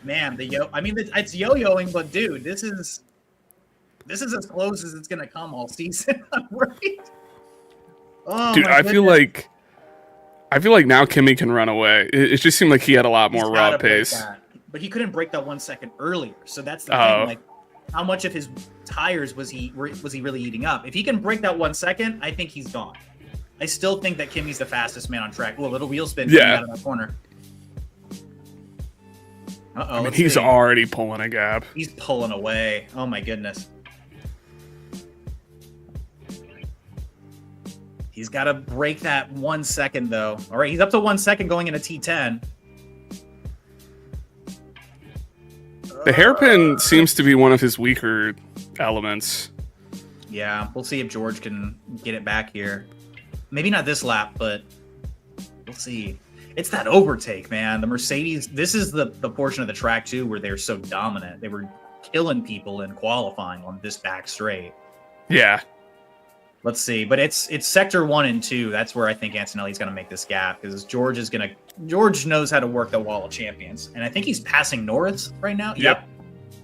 Man, it's yo-yoing, but dude, this is as close as it's gonna come all season, right? Oh,
dude, I feel like now Kimi can run away. It just seemed like he had a lot more raw pace.
But he couldn't break that 1 second earlier. So that's the thing. Like, how much of his tires was he really eating up? If he can break that 1 second, I think he's gone. I still think that Kimi's the fastest man on track. Oh, a little wheel spin out of that corner.
I mean, he's already pulling a gap.
He's pulling away. Oh my goodness. He's got to break that 1 second though. All right, he's up to 1 second going into T10.
The hairpin seems to be one of his weaker elements.
Yeah, we'll see if George can get it back here. Maybe not this lap, but we'll see. It's that overtake, man. The Mercedes, this is the portion of the track, too, where they're so dominant. They were killing people in qualifying on this back straight.
Yeah.
Let's see. But it's sector 1 and 2. That's where I think Antonelli's going to make this gap, because George knows how to work the wall of champions. And I think he's passing Norris right now.
Yep.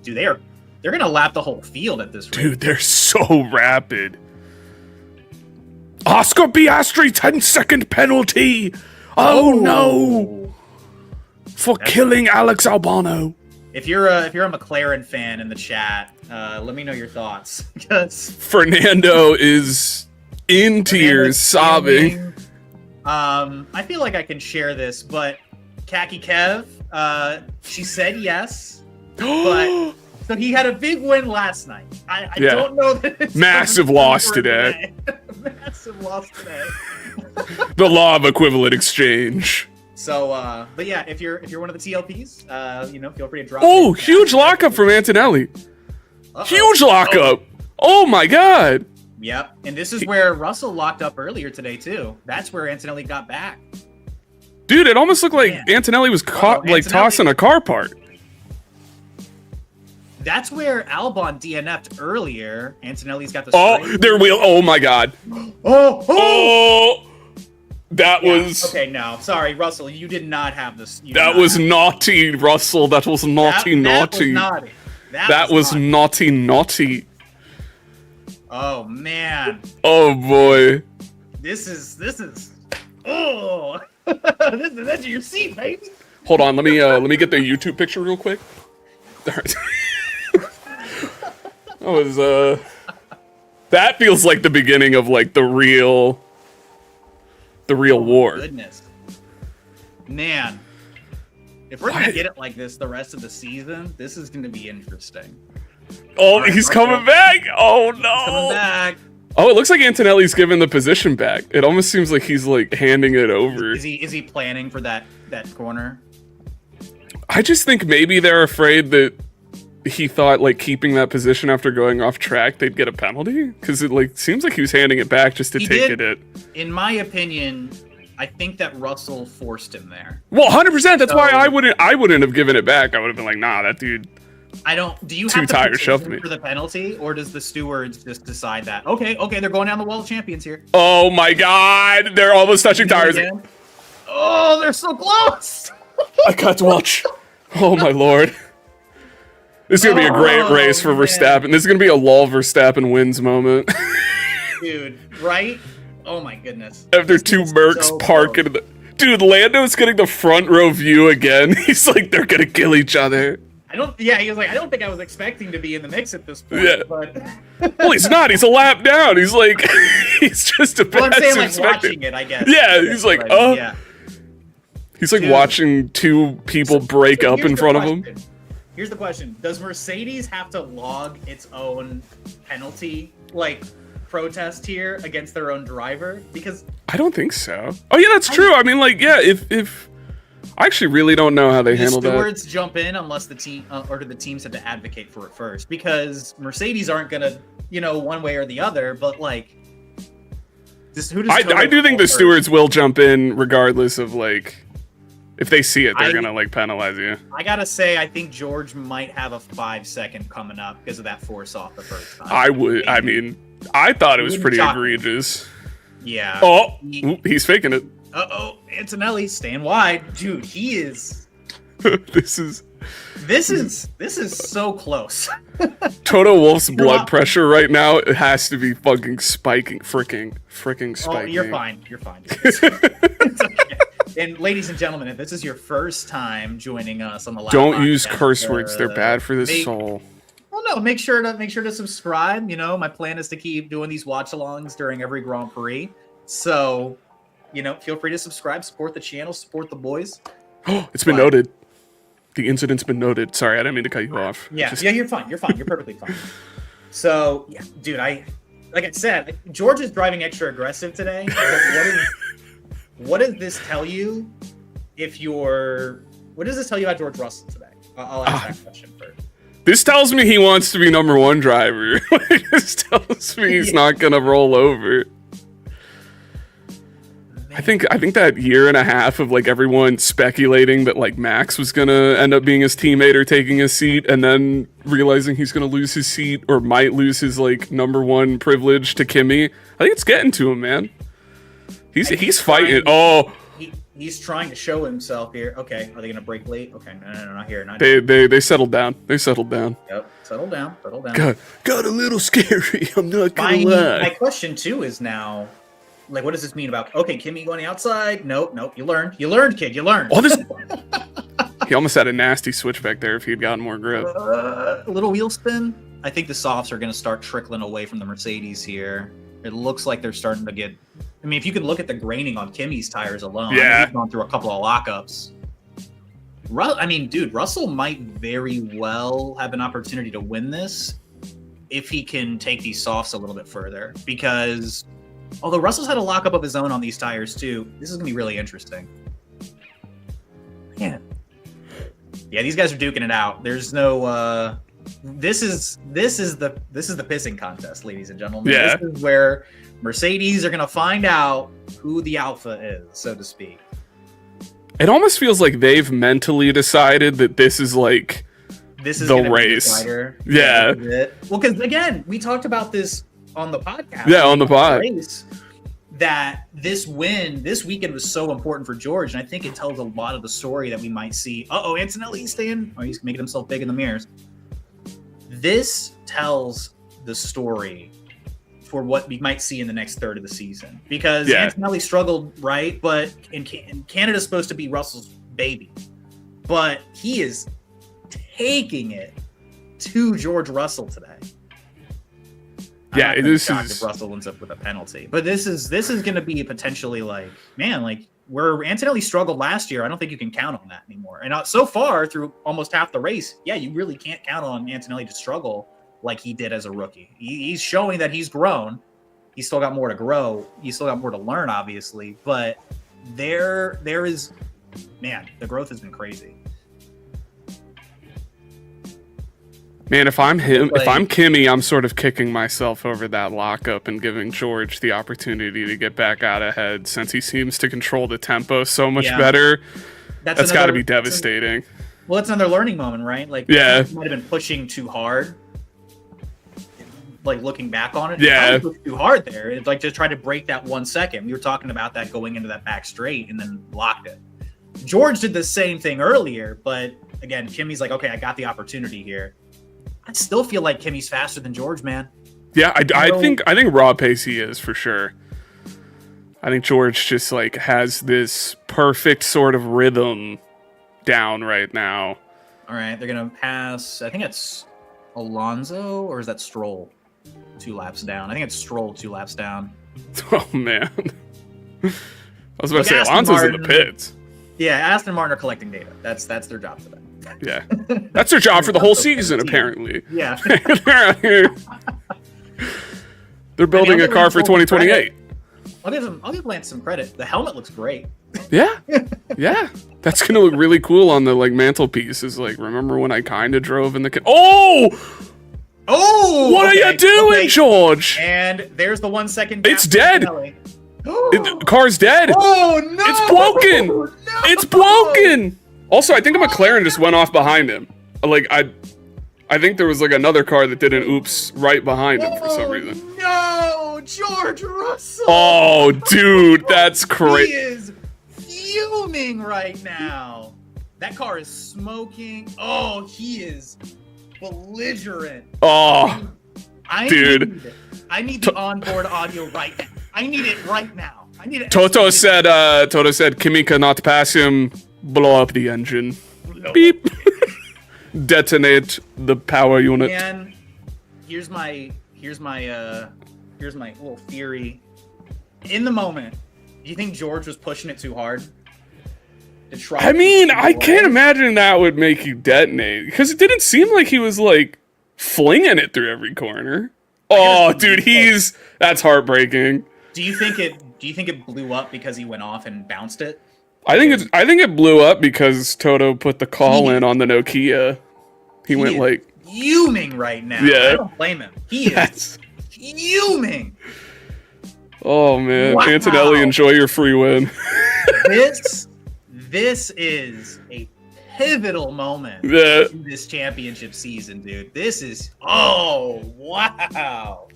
Dude, they're going to lap the whole field at this rate.
Dude, they're so rapid. Oscar Piastri, 10-second penalty. Oh no! For killing Alex Albano.
If you're a McLaren fan in the chat, let me know your thoughts. Because
Fernando is in tears, sobbing.
I feel like I can share this, but Khaki Kev, she said yes, but so he had a big win last night. I don't know that it's
massive loss today.
Massive loss today.
The law of equivalent exchange.
So, but yeah, if you're one of the TLPs, feel free to drop.
Oh, huge lockup from Antonelli.
Uh-oh.
Huge lockup. Oh my god.
Yep, and this is where Russell locked up earlier today too. That's where Antonelli got back.
Dude, it almost looked like Antonelli was caught tossing a car part.
That's where Albon DNF'd earlier. Antonelli's got the
their wheel. Oh my god. Oh. That was...
Okay, no. Sorry, Russell. You did not have this.
That was naughty, Russell. That was naughty.
That was naughty.
That was naughty.
Oh, man.
Oh, boy.
This is... Oh! That's your seat, baby.
Hold on. Let me get the YouTube picture real quick. That was, that feels like the beginning of, like, the real war.
Goodness. Man. If we're going to get it like this the rest of the season, this is going to be interesting.
Oh, he's coming back. Oh, no.
He's coming back.
Oh, it looks like Antonelli's giving the position back. It almost seems like he's, like, handing it over.
Is he planning for that corner?
I just think maybe they're afraid that he thought, like, keeping that position after going off track, they'd get a penalty? Because it, like, seems like he was handing it back just to take it.
In my opinion, I think that Russell forced him there.
Well, 100%. That's why I wouldn't have given it back. I would have been like, nah, that dude.
Do you have to petition for the penalty, or does the stewards just decide that? Okay, they're going down the wall of champions here.
Oh my god, they're almost touching tires.
Oh, they're so close.
I got to watch. Oh my lord. This is going to be a great race for Verstappen. This is going to be a lull Verstappen wins moment.
Dude, right? Oh my goodness.
After two Mercs park in the... Dude, Lando's getting the front row view again. He's like, they're going to kill each other.
He was like, I don't think I was expecting to be in the mix at this point.
Yeah.
But...
Well, he's not. He's a lap down. He's like, he's just a
I'm saying, like, watching it, I guess.
Yeah, he's like, oh. Yeah. He's like watching two people break up in front of him.
Here's the question. Does Mercedes have to log its own penalty, like, protest here against their own driver? Because
I don't think so. Oh, yeah, that's true. I mean, like, yeah, if... I actually really don't know how they handle that.
The stewards jump in unless the team, or do the teams have to advocate for it first? Because Mercedes aren't going to, one way or the other, but, like...
I do think the stewards will jump in regardless of, like... If they see it, they're gonna like penalize you.
I gotta say, I think George might have a 5-second coming up because of that force off the first time.
I mean, I thought it was pretty egregious.
Yeah.
Oh, he's faking it.
Uh-oh, Antonelli staying wide, dude. He is.
This is
so close.
Toto Wolff's blood pressure right now, it has to be fucking spiking, freaking spiking.
Oh, you're fine. It's okay. And ladies and gentlemen, if this is your first time joining us on the live,
don't use curse words; they're bad for the soul.
Well, no, make sure to subscribe. My plan is to keep doing these watch-alongs during every Grand Prix. So, feel free to subscribe, support the channel, support the boys.
Oh, it's been noted. The incident's been noted. Sorry, I didn't mean to cut you off.
Yeah, you're fine. You're perfectly fine. So, yeah, dude, like I said, George is driving extra aggressive today. What does this tell you what does this tell you about George Russell today? I'll ask that question first.
This tells me he wants to be number one driver. This tells me he's not going to roll over. I think that year and a half of like everyone speculating that like Max was gonna end up being his teammate or taking his seat, and then realizing he's gonna lose his seat or might lose his like number one privilege to Kimi. I think it's getting to him, man. He's fighting.
He's trying to show himself here. Okay, are they gonna break late? Okay, no, not here. Not
they settled down. They settled down.
Yep, settle down.
Got a little scary. I'm not gonna lie.
My question too is now, like, what does this mean about? Okay, Kimi going outside. Nope. You learned, kid. You learned.
Oh, this. He almost had a nasty switchback there if he'd gotten more grip.
A little wheel spin. I think the softs are gonna start trickling away from the Mercedes here. It looks like they're starting to get. I mean, if you could look at the graining on Kimi's tires alone,
yeah,
he's gone through a couple of lockups. I mean, dude, Russell might very well have an opportunity to win this if he can take these softs a little bit further. Because although Russell's had a lockup of his own on these tires too, this is gonna be really interesting. Yeah, these guys are duking it out. There's no. This is the pissing contest, ladies and gentlemen.
Yeah.
This is where Mercedes are gonna find out who the alpha is, so to speak.
It almost feels like they've mentally decided that this is like the race. Yeah.
Well, because again, we talked about this on the podcast.
Yeah, on the pod.
That this weekend was so important for George, and I think it tells a lot of the story that we might see. Antonelli's staying. Oh, he's making himself big in the mirrors. This tells the story for what we might see in the next third of the season, because Antonelli struggled, right? But in Canada's supposed to be Russell's baby, but he is taking it to George Russell today.
Yeah, this is
if Russell ends up with a penalty, but this is going to be potentially like, man, like where Antonelli struggled last year. I don't think you can count on that anymore. And so far through almost half the race, you really can't count on Antonelli to struggle like he did as a rookie. He's showing that he's grown. He's still got more to grow. He's still got more to learn, obviously. But there is, man, the growth has been crazy.
Man, if I'm him, if I'm Kimi, I'm sort of kicking myself over that lockup and giving George the opportunity to get back out ahead, since he seems to control the tempo so much better. That's got to be devastating.
Well, that's another learning moment, right? Like, he might have been pushing too hard. Like, looking back on it, he pushed too hard there. It's like just trying to break that 1 second. We were talking about that going into that back straight and then locked it. George did the same thing earlier, but again, Kimi's like, okay, I got the opportunity here. I still feel like Kimi's faster than George, man.
Yeah, I think raw pace he is for sure. I think George just like has this perfect sort of rhythm down right now.
All right, they're gonna pass. I think it's Alonso, or is that Stroll? 2 laps down. I think it's Stroll 2 laps down.
Oh man, I was about to say Alonso's in the pits.
Yeah, Aston Martin are collecting data. That's their job today.
Yeah, that's their job for the whole season, apparently.
Yeah.
They're building a car for 2028.
I'll give Lance some credit. The helmet looks great.
Yeah. That's gonna look really cool on the like mantelpiece. Is like, remember when I kind of drove in the what are you doing, George?
And there's the 1 second.
It's dead. The car's dead.
Oh no!
It's broken. No! It's broken. Also, I think a McLaren just went off behind him. Like, I think there was like another car that did an oops right behind him for some reason.
No, George Russell.
Oh, dude, that's crazy.
He is fuming right now. That car is smoking. Oh, he is belligerent.
Oh, dude.
I need the onboard audio right now. I need it right now. I need it.
Toto said Kimi cannot pass him. Blow up the engine.
No.
Beep. Detonate the power unit.
And here's my little theory. In the moment, do you think George was pushing it too hard?
I mean, I can't imagine that would make you detonate, because it didn't seem like he was like flinging it through every corner. Oh, dude, that's heartbreaking.
Do you think it blew up because he went off and bounced it?
I think it blew up because Toto put the call in on the Nokia. He went like
fuming right now.
Yeah.
I don't blame him. He is fuming.
Oh man,
Wow.
Antonelli, enjoy your free win.
This is a pivotal moment
Yeah.
in this championship season, dude. Oh wow.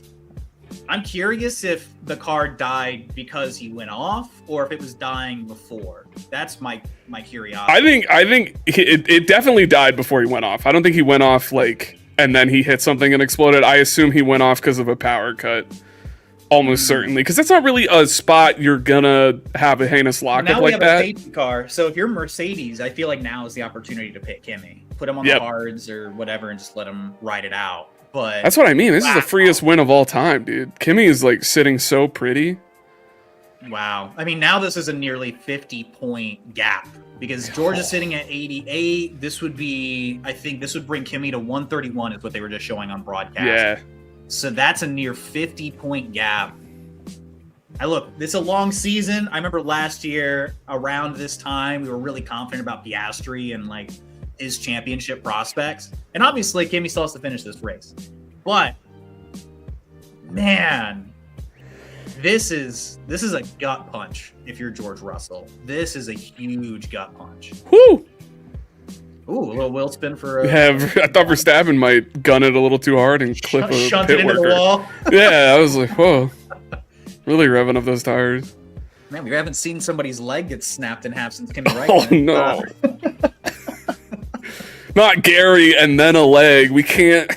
I'm curious if the card died because he went off or if it was dying before. That's my curiosity.
I think it definitely died before he went off. I don't think he went off like and then he hit something and exploded. I assume he went off because of a power cut. Almost certainly, because that's not really a spot you're gonna have a heinous lockup like that. Now we have a
safety car, so if you're Mercedes, I feel like now is the opportunity to pick Kimi, put him on the hards or whatever, and just let him ride it out. But
that's what I mean. This is the freest win of all time, dude. Kimi is like sitting so pretty.
Wow. I mean, now this is a nearly 50-point gap because George is sitting at 88. This would be, I think, this would bring Kimi to 131, is what they were just showing on broadcast.
Yeah.
So that's a near 50-point gap. It's a long season. I remember last year around this time, we were really confident about Piastri and like his championship prospects. And obviously, Kimi still has to finish this race. But man, this is a gut punch if you're George Russell. This is a huge gut punch.
Whoo!
Ooh, a little wheel spin for
I thought Verstappen might gun it a little too hard and clip a pit worker.
The wall.
Yeah, I was like, whoa. Really revving up those tires.
Man, we haven't seen somebody's leg get snapped in half since Kimi
Raikkonen. Oh, no. Not Gary and then a leg. We can't...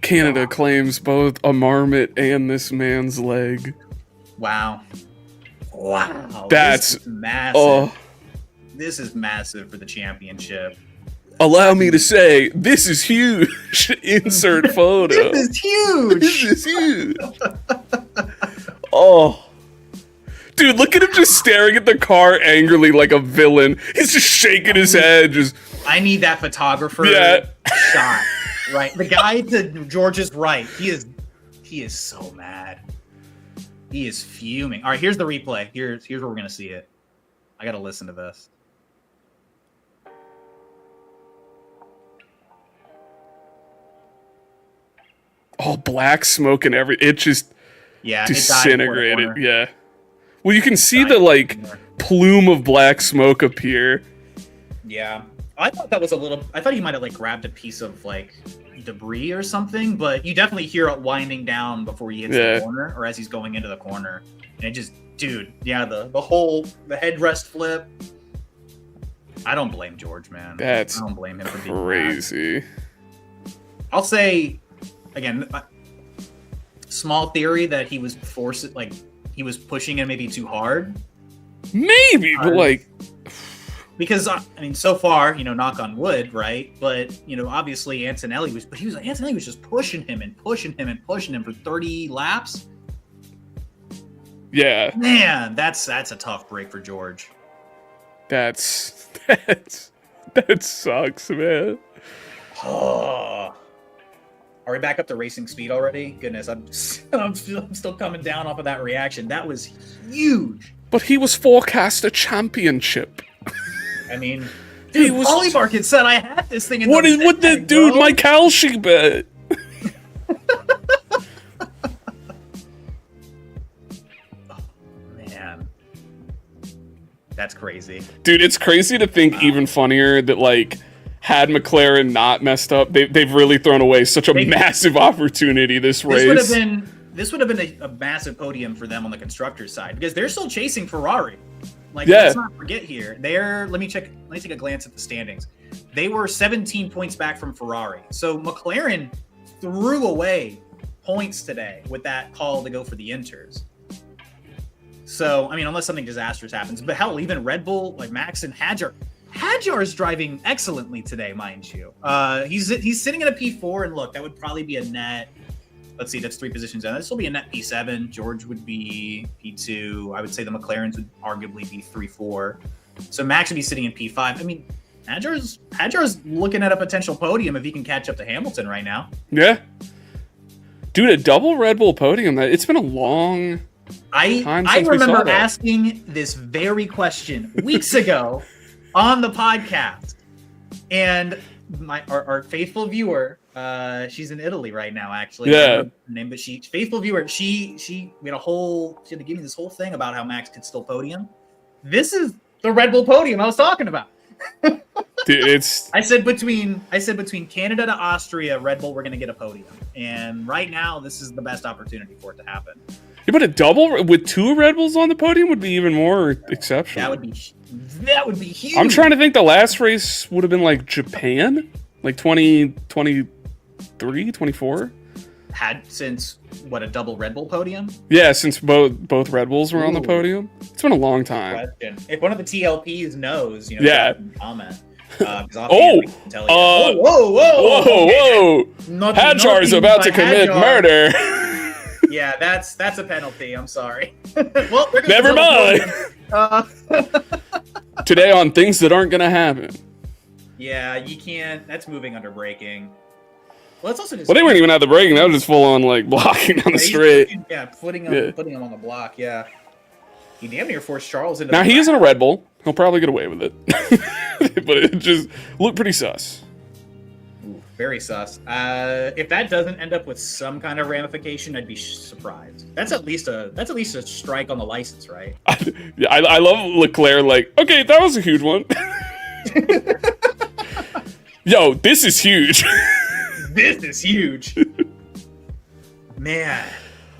Canada claims both a marmot and this man's leg.
Wow.
That's...
This is massive. This is massive for the championship.
Allow me to say, this is huge. Insert photo.
This is huge.
This is huge. Oh. Dude, look at him just staring at the car angrily like a villain. He's just shaking his head.
I need that photographer shot. Right. The guy to George's right. He is so mad. He is fuming. All right, here's the replay. Here's where we're going to see it. I got to listen to this.
All black smoke and it just disintegrated. Yeah. Well, you can see the like plume of black smoke appear.
Yeah. I thought that was I thought he might have like grabbed a piece of like debris or something, but you definitely hear it winding down before he hits the corner or as he's going into the corner. And it just, dude, the headrest flip. I don't blame George, man. I don't blame him for being
crazy.
I'll say, again, small theory that he was he was pushing him maybe too hard.
Maybe, but like...
Because, I mean, so far, knock on wood, right? But, obviously Antonelli was just pushing him and pushing him and pushing him for 30 laps.
Yeah.
Man, that's a tough break for George.
That sucks, man.
Oh. Are we back up to racing speed already? Goodness, I'm still coming down off of that reaction. That was huge.
But he was forecast a championship.
I mean, dude, Polymarket said I had this thing in
what the dude, my Kalshi bet?
Oh, man. That's crazy.
Dude, it's crazy to think even funnier that, like, had McLaren not messed up, they've really thrown away such a massive opportunity this race.
This would have been a massive podium for them on the constructors' side because they're still chasing Ferrari. Let's not forget here. Let me take a glance at the standings. They were 17 points back from Ferrari. So McLaren threw away points today with that call to go for the Inters. So, I mean, unless something disastrous happens. But hell, even Red Bull, like Max and Hadjar is driving excellently today, mind you. He's sitting at a P4, and look, that would probably be a net. Let's see, that's 3 positions down. This will be a net P7. George would be P2. I would say the McLarens would arguably be 3-4. So Max would be sitting in P5. I mean, Hadjar's looking at a potential podium if he can catch up to Hamilton right now.
Yeah. Dude, a double Red Bull podium. It's been a long time since
I remember asking this very question weeks ago on the podcast. And our faithful viewer, She's in Italy right now, actually.
Yeah.
I don't know her name, but she faithful viewer. She made she had to give me this whole thing about how Max could still podium. This is the Red Bull podium I was talking about.
Dude,
I said between Canada to Austria, Red Bull, we're gonna get a podium, and right now this is the best opportunity for it to happen.
Yeah, but a double with 2 Red Bulls on the podium would be even more exceptional.
That would be huge.
I'm trying to think. The last race would have been like Japan, like 2023, 24.
Had since what, a double Red Bull podium?
Yeah, since both Red Bulls were on the podium. It's been a long time.
If one of the TLPs knows,
yeah,
comment.
Whoa! Hadjar's about to commit murder.
Yeah, that's a penalty. I'm sorry. Well,
never mind. Today on things that aren't gonna happen.
Yeah, you can't. That's moving under braking. Well, it's also just.
Well, they weren't even at the braking. That was just full on like blocking down the straight.
Yeah, putting him on the block. Yeah. He damn near forced Charles into.
Now he is in a Red Bull. He'll probably get away with it, but it just looked pretty sus.
Ooh, very sus. If that doesn't end up with some kind of ramification, I'd be surprised. That's at least a strike on the license, right?
Yeah, I love Leclerc. Like, okay, that was a huge one. Yo, this is huge.
This is huge. Man.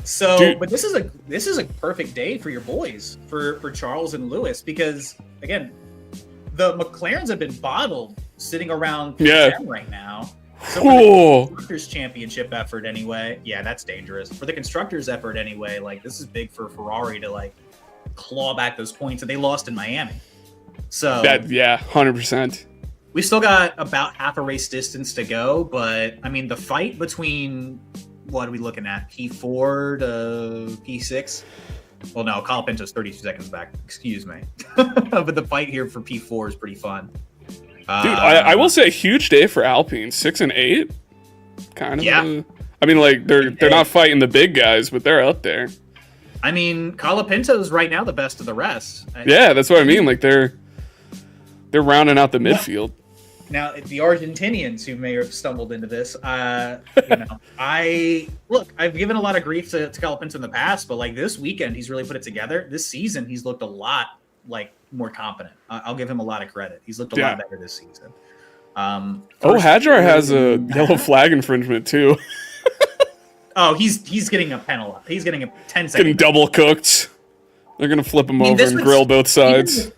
So, dude. But this is a perfect day for your boys, for Charles and Lewis, because again, the McLarens have been bottled sitting around P10 right now. So for the Constructors Championship effort anyway, yeah, that's dangerous. For the Constructors effort anyway, like this is big for Ferrari to like claw back those points that they lost in Miami. So
100%.
We still got about half a race distance to go, but I mean the fight between what are we looking at? P4 to P6? Well, no, Kyle Pinto's 32 seconds back. Excuse me. But the fight here for P4 is pretty fun.
Dude, I will say a huge day for Alpine. 6 and 8. Kind of.
Yeah.
I mean, like, they're not fighting the big guys, but they're up there.
I mean, Colapinto's right now the best of the rest.
Yeah, that's what I mean. Like, they're rounding out the midfield.
Now, the Argentinians who may have stumbled into this, I've given a lot of grief to Colapinto in the past, but like this weekend, he's really put it together. This season, he's looked a lot like more competent. I'll give him a lot of credit. He's looked a lot better this season.
Hadjar has a yellow flag infringement too.
Oh, he's getting a penalty. He's getting a 10-second.
Getting double cooked. They're gonna flip him over and grill both sides.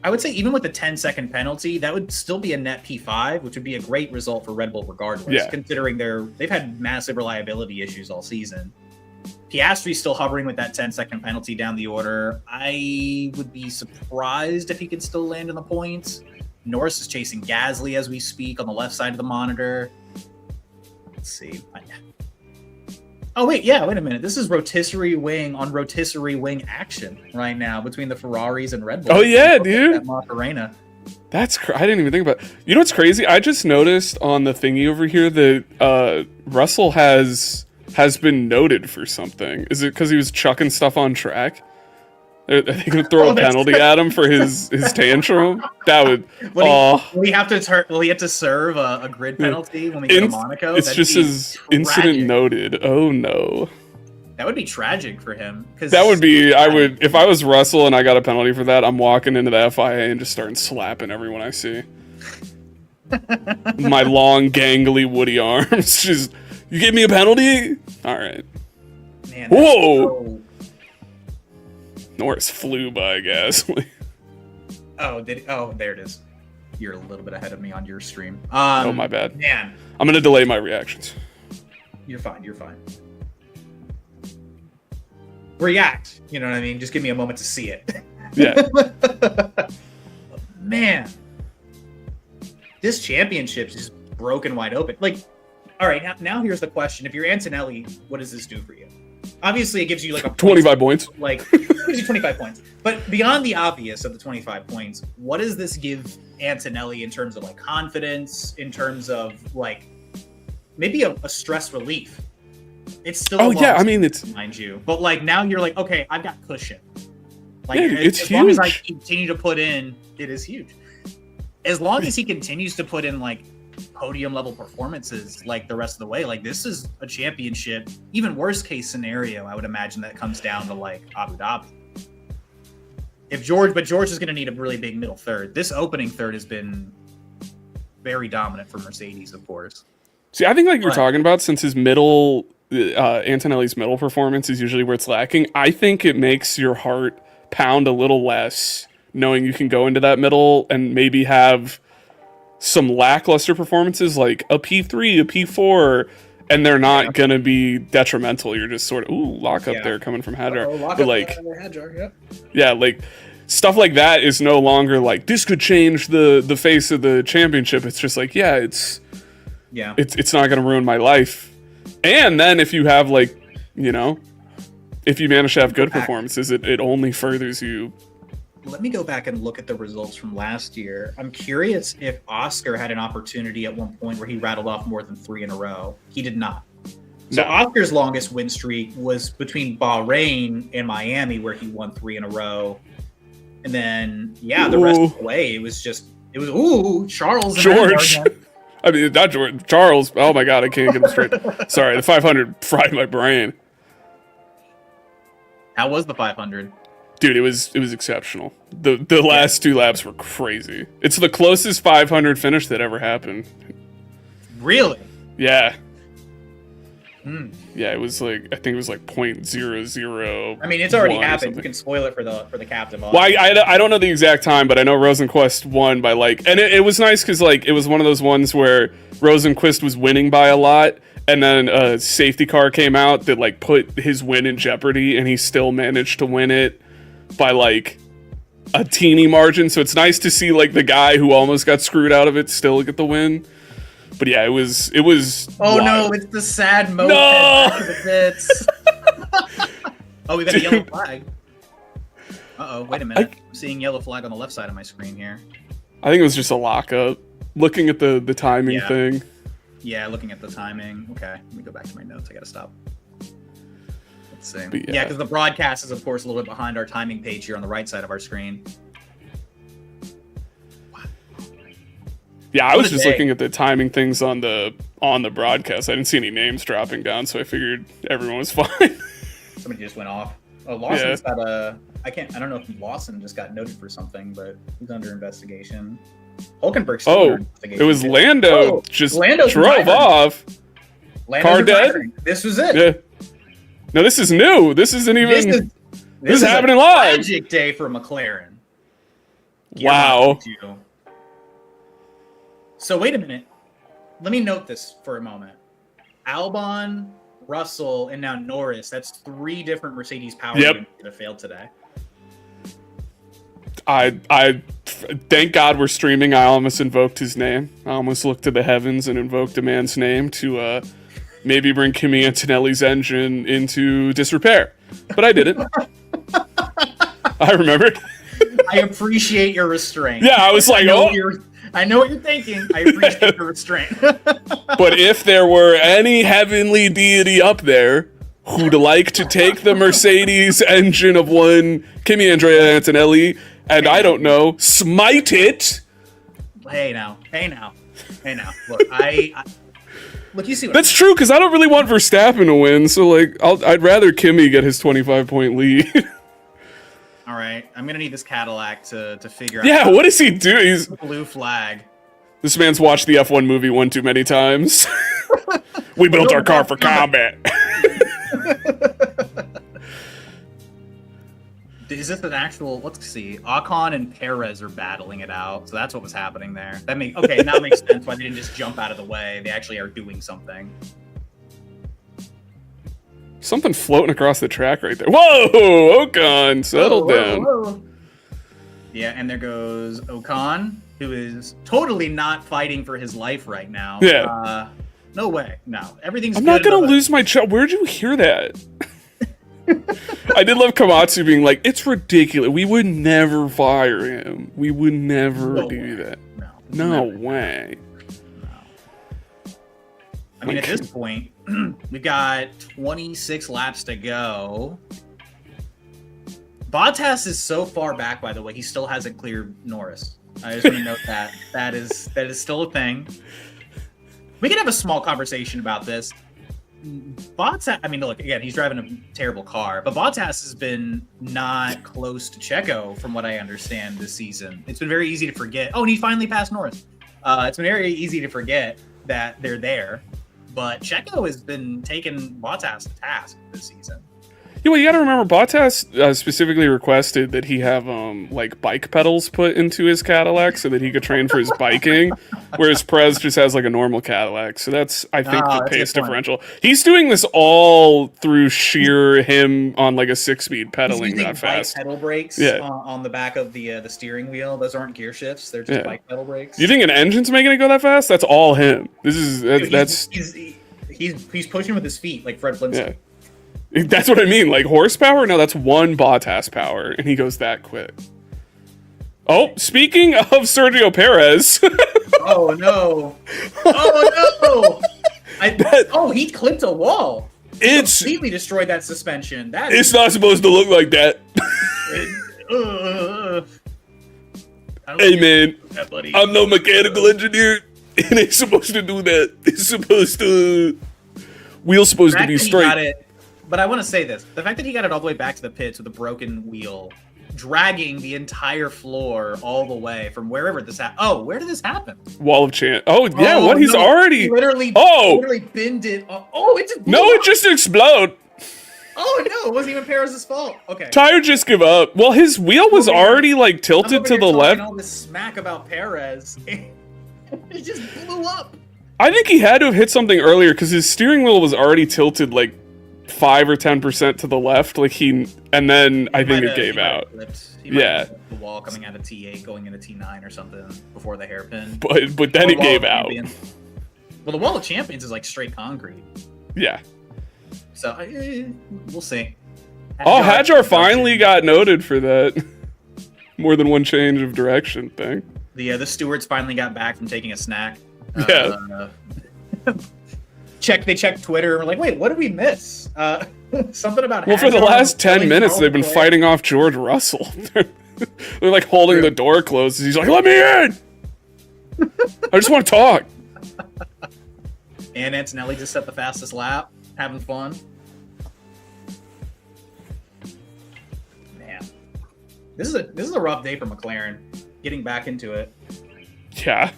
I would say even with the 10-second penalty, that would still be a net P5, which would be a great result for Red Bull regardless, considering they've had massive reliability issues all season. Piastri's still hovering with that 10-second penalty down the order. I would be surprised if he could still land in the points. Norris is chasing Gasly as we speak on the left side of the monitor. Let's see. Oh, wait a minute. This is rotisserie wing on rotisserie wing action right now between the Ferraris and Red Bull.
Oh, yeah, dude.
At Macarena.
That's I didn't even think about it. You know what's crazy? I just noticed on the thingy over here that Russell has been noted for something. Is it because he was chucking stuff on track? Are they going to throw a penalty at him for his tantrum? That would.
Will he have to serve a grid penalty when we get to Monaco?
It's just his incident noted. Oh no.
That would be tragic for him.
That would be. I would, if I was Russell and I got a penalty for that, I'm walking into the FIA and just starting slapping everyone I see. My long, gangly, woody arms. Just, you gave me a penalty? All right.
Man,
whoa. Norris flew by Gasly.
Oh, there it is. You're a little bit ahead of me on your stream.
Oh, my bad.
Man.
I'm going to delay my reactions.
You're fine. React. You know what I mean? Just give me a moment to see it.
Yeah.
Man. This championship's just broken wide open. Like, all right, now here's the question. If you're Antonelli, what does this do for you? Obviously, it gives you like a
25 points.
Like, it gives you 25 points. But beyond the obvious of the 25 points, what does this give Antonelli in terms of like confidence, in terms of like maybe a stress relief? It's still
I mean, it's,
mind you, but like now you're like, okay, I've got cushion. Like,
it's
as
huge.
long as I continue to put in, it is huge. As long as he continues to put in like podium level performances like the rest of the way. Like this is a championship. Even worst case scenario, I would imagine that comes down to like Abu Dhabi. But George is going to need a really big middle third. This opening third has been very dominant for Mercedes, of course.
See, I think like you're talking about, since his middle, Antonelli's middle performance is usually where it's lacking, I think it makes your heart pound a little less knowing you can go into that middle and maybe have some lackluster performances like a P3, a P4, and they're not going to be detrimental. You're just sort of, lock up there coming from Hadjar. But like,
Hadjar,
yeah, like stuff like that is no longer like, this could change the face of the championship. It's just like, it's not going to ruin my life. And then if you have like, if you manage to have good performances, it only furthers you.
Let me go back and look at the results from last year. I'm curious if Oscar had an opportunity at one point where he rattled off more than 3 in a row. He did not. So Oscar's longest win streak was between Bahrain and Miami, where he won 3 in a row. And then, the rest of the way, it was Charles.
George. I mean, not George. Charles. Oh my God, I can't get him straight. Sorry, the 500 fried my brain.
How was the 500?
Dude, it was exceptional. The last 2 laps were crazy. It's the closest 500 finish that ever happened.
Really?
Yeah. Yeah, it was like, I think it was like 0.00.
I mean, it's already happened. You can spoil it for the captive audience.
Well, I don't know the exact time, but I know Rosenquist won by like, and it was nice because like it was one of those ones where Rosenquist was winning by a lot, and then a safety car came out that like put his win in jeopardy, and he still managed to win it by like a teeny margin. So it's nice to see like the guy who almost got screwed out of it still get the win. But yeah, it was.
Oh wild. No! It's the sad moped back to the bits. Oh, we got a yellow flag. Wait a minute. I'm seeing yellow flag on the left side of my screen here.
I think it was just a lockup. Looking at the timing thing.
Yeah, looking at the timing. Okay, let me go back to my notes. I gotta stop. Let's see.
But
yeah, because the broadcast is, of course, a little bit behind our timing page here on the right side of our screen.
Yeah, I was just looking at the timing things on the broadcast. I didn't see any names dropping down, so I figured everyone was fine.
Somebody just went off. Oh, Lawson's got a... I don't know if Lawson just got noted for something, but he's under investigation. Hulkenberg's still under investigation.
It was Lando. Lando drove off.
Lando's car dead. This was it.
Yeah. No, this is new. This isn't even... This is happening live.
Magic day for McLaren.
Wow.
So wait a minute. Let me note this for a moment. Albon, Russell, and now Norris. That's 3 different Mercedes power units that have failed today.
I thank God we're streaming. I almost invoked his name. I almost looked to the heavens and invoked a man's name to maybe bring Kimi Antonelli's engine into disrepair. But I didn't. I remembered.
I appreciate your restraint.
Yeah, I was like,
I know what you're thinking. I appreciate your restraint.
But if there were any heavenly deity up there who'd like to take the Mercedes engine of one Kimi Andrea Antonelli and, I don't know, smite it.
Hey now. Look, look, you see what
that's true, because I don't really want Verstappen to win, so like I'd rather Kimi get his 25-point lead.
All right, I'm gonna need this Cadillac to figure out.
Yeah, what does he do? He's
blue flag.
This man's watched the F1 movie one too many times. We built our car for combat.
Is this an actual? Let's see. Ocon and Perez are battling it out, so that's what was happening there. Now it makes sense why they didn't just jump out of the way. They actually are doing something.
Something floating across the track right there. Whoa, Ocon, settle down.
Whoa. Yeah, and there goes Ocon, who is totally not fighting for his life right now.
Yeah.
No way. No, everything's.
I'm not gonna lose my child. Where'd you hear that? I did love Komatsu being like, "It's ridiculous. We would never fire him. We would never do that. No way."
No. I mean, at this point, we've got 26 laps to go. Bottas is so far back, by the way, he still hasn't cleared Norris. I just want to note that. That is still a thing. We can have a small conversation about this. Bottas, I mean, look, again, he's driving a terrible car, but Bottas has been not close to Checo, from what I understand, this season. It's been very easy to forget. Oh, and he finally passed Norris. It's been very easy to forget that they're there, but Checo has been taking Bottas to task this season.
Yeah, well, you got to remember, Bottas specifically requested that he have like bike pedals put into his Cadillac so that he could train for his biking, whereas Perez just has like a normal Cadillac. So that's, I think, the pace differential. He's doing this all through sheer him on like a 6-speed pedaling that fast.
Pedal brakes on the back of the steering wheel. Those aren't gear shifts; they're just bike pedal brakes.
You think an engine's making it go that fast? That's all him.
He's pushing with his feet like Fred Flintstone.
Yeah. That's what I mean. Like horsepower? No, that's one Bottas power, and he goes that quick. Oh, speaking of Sergio Perez.
Oh no! Oh no! He clipped a wall. It's completely destroyed that suspension.
It's not supposed to look like that. Hey man, I'm no mechanical engineer. It ain't supposed to do that. It's supposed to. Wheel's supposed to be straight.
But I want to say this. The fact that he got it all the way back to the pits with a broken wheel, dragging the entire floor all the way from wherever this happened. Oh, where did this happen?
Wall of Chance. Oh, yeah, what? He's already...
He literally binned it. Oh, it just blew up.
It just exploded.
Oh, no, it wasn't even Perez's fault. Okay.
Tire just give up. Well, his wheel was already, like, tilted to the left.
All this smack about Perez. It just blew up.
I think he had to have hit something earlier because his steering wheel was already tilted, like, 5 or 10% to the left, like and then I think it gave out.
The wall coming out of T8, going into T9 or something before the hairpin.
But then it gave out.
Well, the Wall of Champions is like straight concrete.
Yeah.
So we'll see.
Hadjar finally got noted for that more than one change of direction thing.
The stewards finally got back from taking a snack.
Yeah.
They checked Twitter and were like, wait, what did we miss? Something about
for the last 10 minutes they've been fighting off George Russell. They're like holding the door closed. He's like, let me in! I just want to talk.
And Antonelli just set the fastest lap, having fun. Man. This is a rough day for McLaren, getting back into it.
Yeah.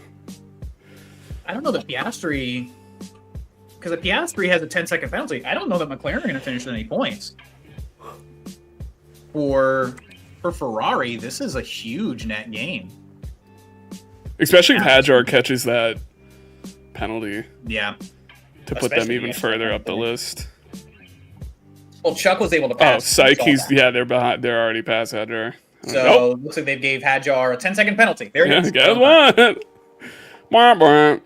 I don't know that Piastri... Because if Piastri has a 10-second penalty, I don't know that McLaren are going to finish with any points. For Ferrari, this is a huge net gain.
Especially if Hadjar catches that penalty.
Yeah.
To put them even further up the list.
Well, Chuck was able to pass.
Oh, psych, they're behind. They're already past Hadjar.
So, Looks like they gave Hadjar a 10-second penalty. There it is.
Guess what?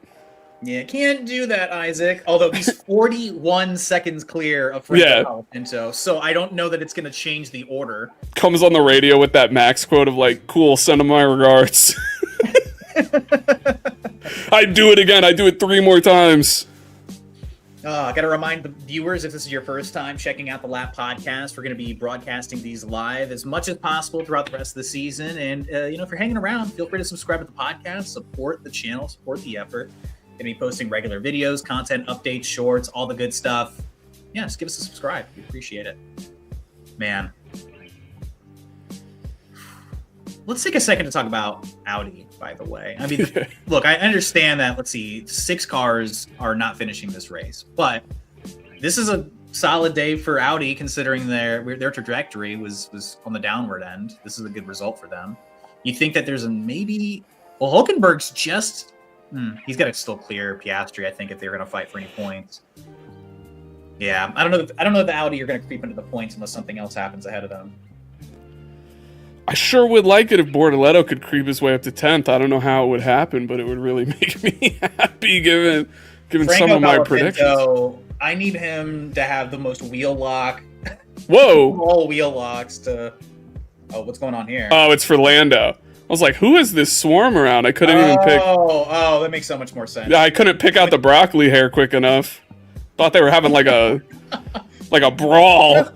Yeah, can't do that, Isaac. Although he's 41 seconds clear of Franco Pinto, so I don't know that it's going to change the order.
Comes on the radio with that Max quote of like, cool, send him my regards. I do it again. I do it 3 more times.
I got to remind the viewers, if this is your first time checking out the Lap Podcast, we're going to be broadcasting these live as much as possible throughout the rest of the season. And, if you're hanging around, feel free to subscribe to the podcast, support the channel, support the effort. Going to be posting regular videos, content updates, shorts, all the good stuff. Yeah, just give us a subscribe. We appreciate it. Man. Let's take a second to talk about Audi, by the way. I mean, look, I understand that, 6 cars are not finishing this race. But this is a solid day for Audi, considering their trajectory was on the downward end. This is a good result for them. You think that there's a maybe... Well, Hulkenberg's just... he's got to still clear Piastri, I think, if they're going to fight for any points. Yeah, I don't know if the Audi are going to creep into the points unless something else happens ahead of them.
I sure would like it if Bortoleto could creep his way up to 10th. I don't know how it would happen, but it would really make me happy given some of my predictions.
I need him to have the most wheel lock.
Whoa!
All wheel locks to... Oh, what's going on here?
Oh, it's for Lando. I was like, who is this swarm around? I couldn't even pick...
Oh, that makes so much more sense.
Yeah, I couldn't pick out the broccoli hair quick enough. Thought they were having like a brawl.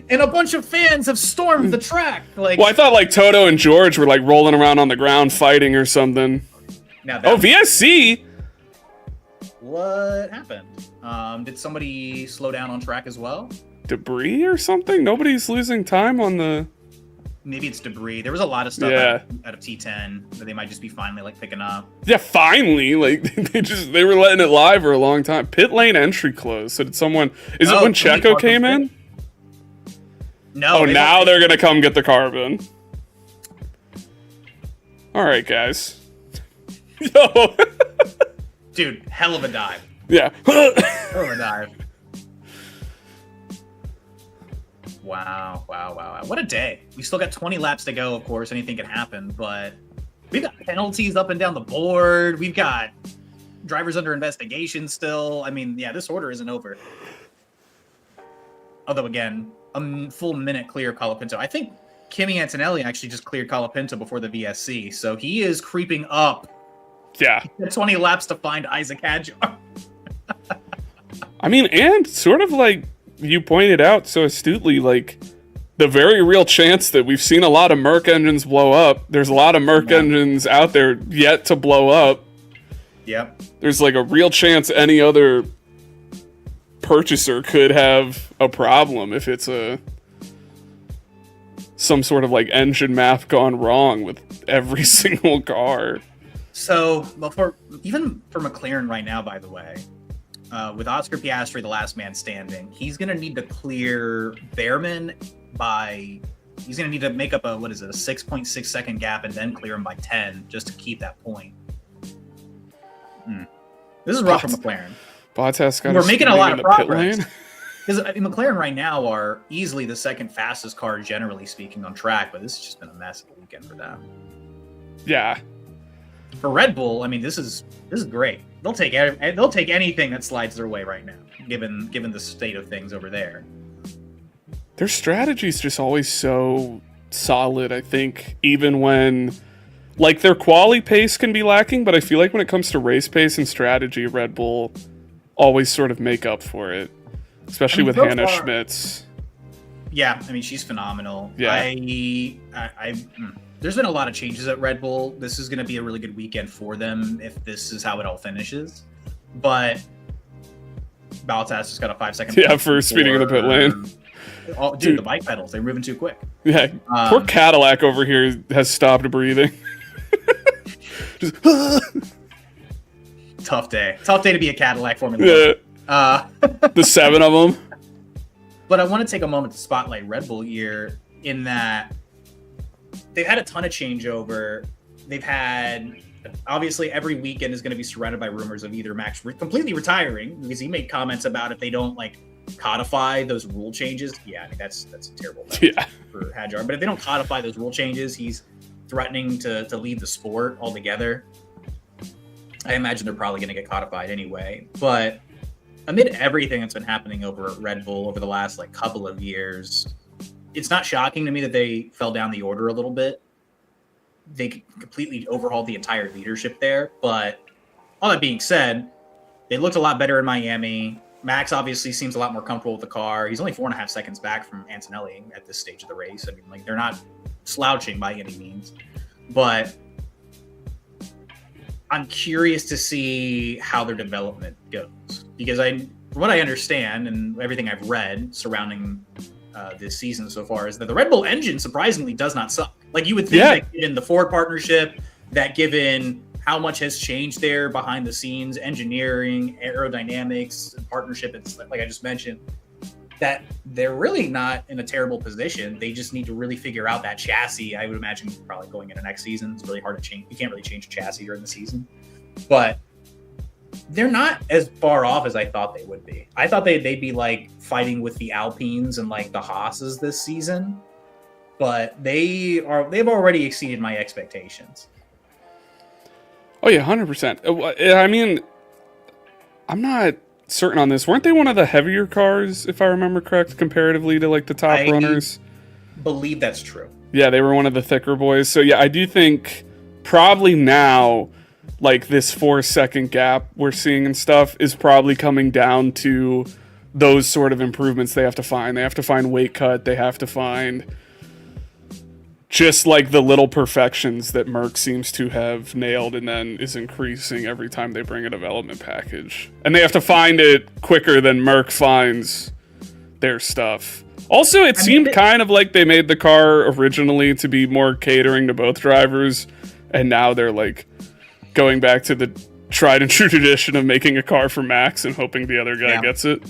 And a bunch of fans have stormed the track. Well,
I thought like Toto and George were like rolling around on the ground fighting or something. VSC?
What happened? Did somebody slow down on track as well?
Debris or something? Nobody's losing time on the...
Maybe it's debris. There was a lot of stuff out of T10 that they might just be finally like picking up.
Yeah, finally. Like they were letting it lie for a long time. Pit lane entry closed. So did someone... Is it when Checo came in?
No.
Oh, now they're going to come get the carbon. All right, guys. Yo.
Dude, hell of a dive.
Yeah.
Hell of a dive. Wow. What a day. We still got 20 laps to go, of course. Anything can happen, but we've got penalties up and down the board. We've got drivers under investigation still. I mean, yeah, this order isn't over. Although, again, a full minute clear Colapinto. I think Kimi Antonelli actually just cleared Colapinto before the VSC, so he is creeping up.
Yeah.
20 laps to find Isaac Hadjar.
I mean, and sort of like you pointed out so astutely, like the very real chance that we've seen a lot of Merc engines blow up. There's a lot of Merc engines out there yet to blow up.
Yep.
There's like a real chance any other purchaser could have a problem if it's some sort of like engine math gone wrong with every single car.
So, even for McLaren right now, by the way, with Oscar Piastri, the last man standing, he's going to need to clear Behrman he's going to need to make up a 6.6 second gap and then clear him by 10 just to keep that point. This is rough for McLaren.
We're
making a lot of progress. Because McLaren right now are easily the second fastest car, generally speaking, on track, but this has just been a massive weekend for them.
Yeah.
For Red Bull, I mean, this is great. They'll take anything that slides their way right now, given the state of things over there.
Their strategy's just always so solid, I think, even when like their quali pace can be lacking, but I feel like when it comes to race pace and strategy, Red Bull always sort of make up for it. Especially with Hannah Schmitz.
Yeah, I mean, she's phenomenal.
Yeah.
There's been a lot of changes at Red Bull. This is going to be a really good weekend for them if this is how it all finishes. But Bottas just got a 5-second.
Yeah, for speeding in the pit lane.
Dude, the bike pedals, they're moving too quick.
Yeah, poor Cadillac over here has stopped breathing. Just,
Tough day to be a Cadillac Formula One.
The 7 of them.
But I want to take a moment to spotlight Red Bull here in that they've had a ton of changeover. They've had, obviously, every weekend is going to be surrounded by rumors of either Max completely retiring, because he made comments about if they don't like codify those rule changes. Yeah, I mean, that's a terrible thing for Hadjar. But if they don't codify those rule changes, he's threatening to leave the sport altogether. I imagine they're probably going to get codified anyway. But amid everything that's been happening over at Red Bull over the last like couple of years, it's not shocking to me that they fell down the order a little bit. They completely overhauled the entire leadership there. But all that being said, they looked a lot better in Miami. Max obviously seems a lot more comfortable with the car. He's only 4.5 seconds back from Antonelli at this stage of the race. I mean, like, they're not slouching by any means. But I'm curious to see how their development goes. Because from what I understand and everything I've read surrounding this season so far is that the Red Bull engine surprisingly does not suck. Like, you would think that given the Ford partnership, that given how much has changed there behind the scenes, engineering, aerodynamics, and partnership, and like I just mentioned, that they're really not in a terrible position. They just need to really figure out that chassis. I would imagine probably going into next season, it's really hard to change. You can't really change a chassis during the season. But they're not as far off as I thought they would be. I thought they'd be like fighting with the Alpines and like the Haas's this season, but they've already exceeded my expectations.
Oh yeah, 100%. I mean, I'm not certain on this. Weren't they one of the heavier cars, if I remember correct, comparatively to like the top runners?
Believe that's true.
Yeah, they were one of the thicker boys. So yeah, I do think probably now, like this 4-second gap we're seeing and stuff is probably coming down to those sort of improvements they have to find. They have to find weight cut. They have to find just like the little perfections that Merck seems to have nailed and then is increasing every time they bring a development package. And they have to find it quicker than Merck finds their stuff. Also, it seemed kind of like they made the car originally to be more catering to both drivers, and now they're like going back to the tried and true tradition of making a car for Max and hoping the other guy gets it.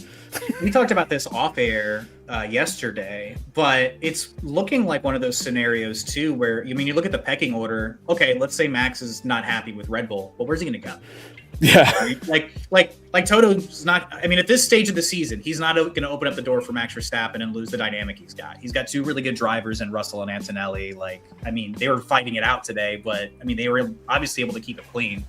We talked about this off air yesterday, but it's looking like one of those scenarios too where, I mean, you look at the pecking order. Okay, let's say Max is not happy with Red Bull, but where's he going to go?
Yeah.
Like Toto's not, I mean, at this stage of the season, he's not going to open up the door for Max Verstappen and lose the dynamic he's got. He's got two really good drivers in Russell and Antonelli. Like, I mean, they were fighting it out today, but I mean, they were obviously able to keep it clean.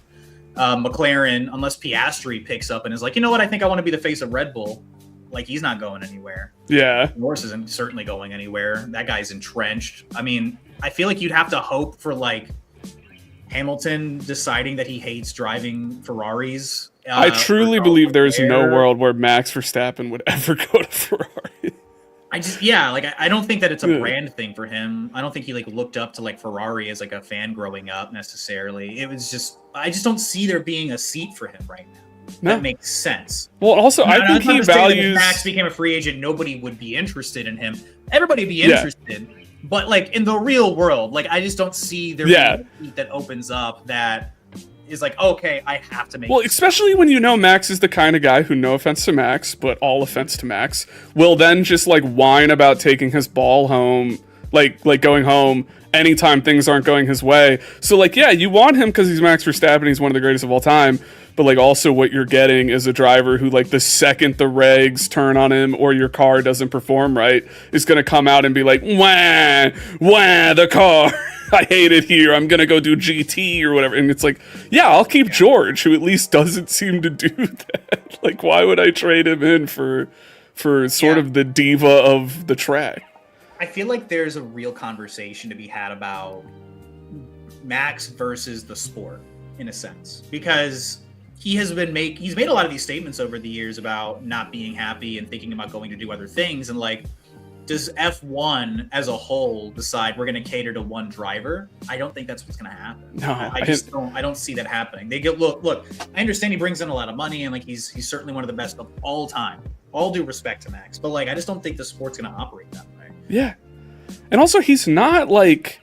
McLaren, unless Piastri picks up and is like, you know what, I think I want to be the face of Red Bull. Like, he's not going anywhere.
Yeah.
Norris isn't certainly going anywhere. That guy's entrenched. I mean, I feel like you'd have to hope for like Hamilton deciding that he hates driving Ferraris.
I truly believe there's no world where Max Verstappen would ever go to Ferrari.
I don't think that it's a brand thing for him. I don't think he like looked up to like Ferrari as like a fan growing up necessarily. It was just, I just don't see there being a seat for him right now. That makes sense.
Well, also, I think he values.
If Max became a free agent, nobody would be interested in him. Everybody would be interested, but like in the real world, like I just don't see there being a seat that opens up that is like, okay, I have to make.
Well, especially when you know Max is the kind of guy who, no offense to Max, but all offense to Max, will then just like whine about taking his ball home, like going home anytime things aren't going his way. So like, yeah, you want him because he's Max Verstappen, he's one of the greatest of all time. But like, also what you're getting is a driver who, like, the second the regs turn on him or your car doesn't perform right, is going to come out and be like, wah, the car. I hate it here. I'm going to go do GT or whatever. And it's like, yeah, I'll keep George, who at least doesn't seem to do that. Like, why would I trade him in for sort of the diva of the track?
I feel like there's a real conversation to be had about Max versus the sport, in a sense, because he's made a lot of these statements over the years about not being happy and thinking about going to do other things. And like, does F1 as a whole decide we're going to cater to one driver? I don't think that's what's going to happen.
No,
I don't see that happening. They get look. I understand he brings in a lot of money and like he's certainly one of the best of all time. All due respect to Max, but like I just don't think the sport's going to operate that way.
Yeah, and also he's not like,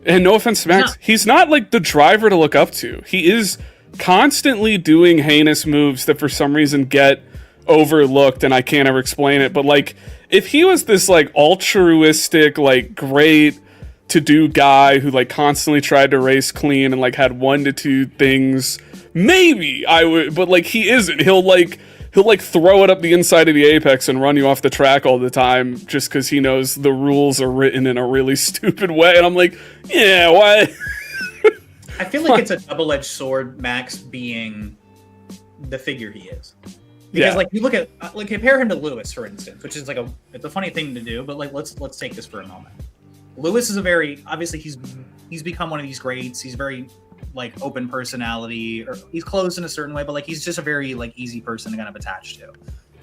and no offense to Max, he's not like the driver to look up to. He is constantly doing heinous moves that for some reason get overlooked and I can't ever explain it, but like if he was this like altruistic, like great to do guy who like constantly tried to race clean and like had 1 to 2 things, maybe I would, but like he isn't. He'll throw it up the inside of the apex and run you off the track all the time just because he knows the rules are written in a really stupid way, and I'm like, yeah, why?
I feel like it's a double-edged sword, Max being the figure he is. Because like you look at like compare him to Lewis, for instance, which is like it's a funny thing to do, but like let's take this for a moment. Lewis is obviously he's become one of these greats. He's very like open personality, or he's closed in a certain way, but like he's just a very like easy person to kind of attach to.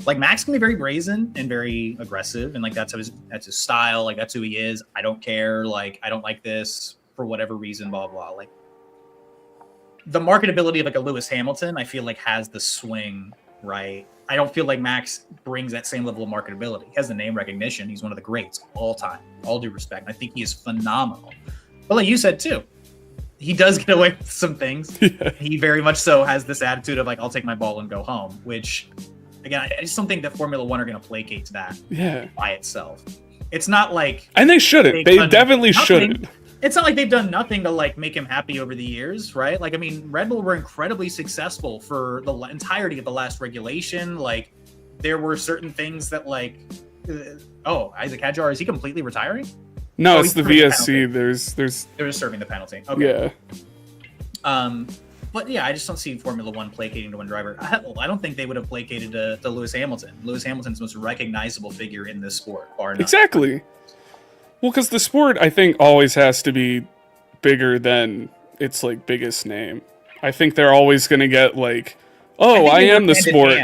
Like Max can be very brazen and very aggressive, and like that's his style. Like that's who he is. I don't care. Like I don't like this for whatever reason. Blah blah. Like the marketability of like a Lewis Hamilton, I feel like has the swing, right? I don't feel like Max brings that same level of marketability. He has the name recognition. He's one of the greats all time, all due respect. I think he is phenomenal. But like you said too, he does get away with some things. Yeah. He very much so has this attitude of like, I'll take my ball and go home, which again, I just don't think that Formula One are going to placate to that by itself. It's not like... And
they shouldn't. They definitely shouldn't.
It's not like they've done nothing to like make him happy over the years, right? Like, I mean, Red Bull were incredibly successful for the entirety of the last regulation. Like, there were certain things that like, Isaac Hadjar, is he completely retiring?
No, it's the VSC.
They're just serving the penalty. Okay.
Yeah.
But yeah, I just don't see Formula One placating to one driver. I don't think they would have placated to Lewis Hamilton. Lewis Hamilton's the most recognizable figure in this sport, bar none.
Exactly. Well, because the sport, I think, always has to be bigger than its like biggest name. I think they're always going to get like, oh, I am the sport.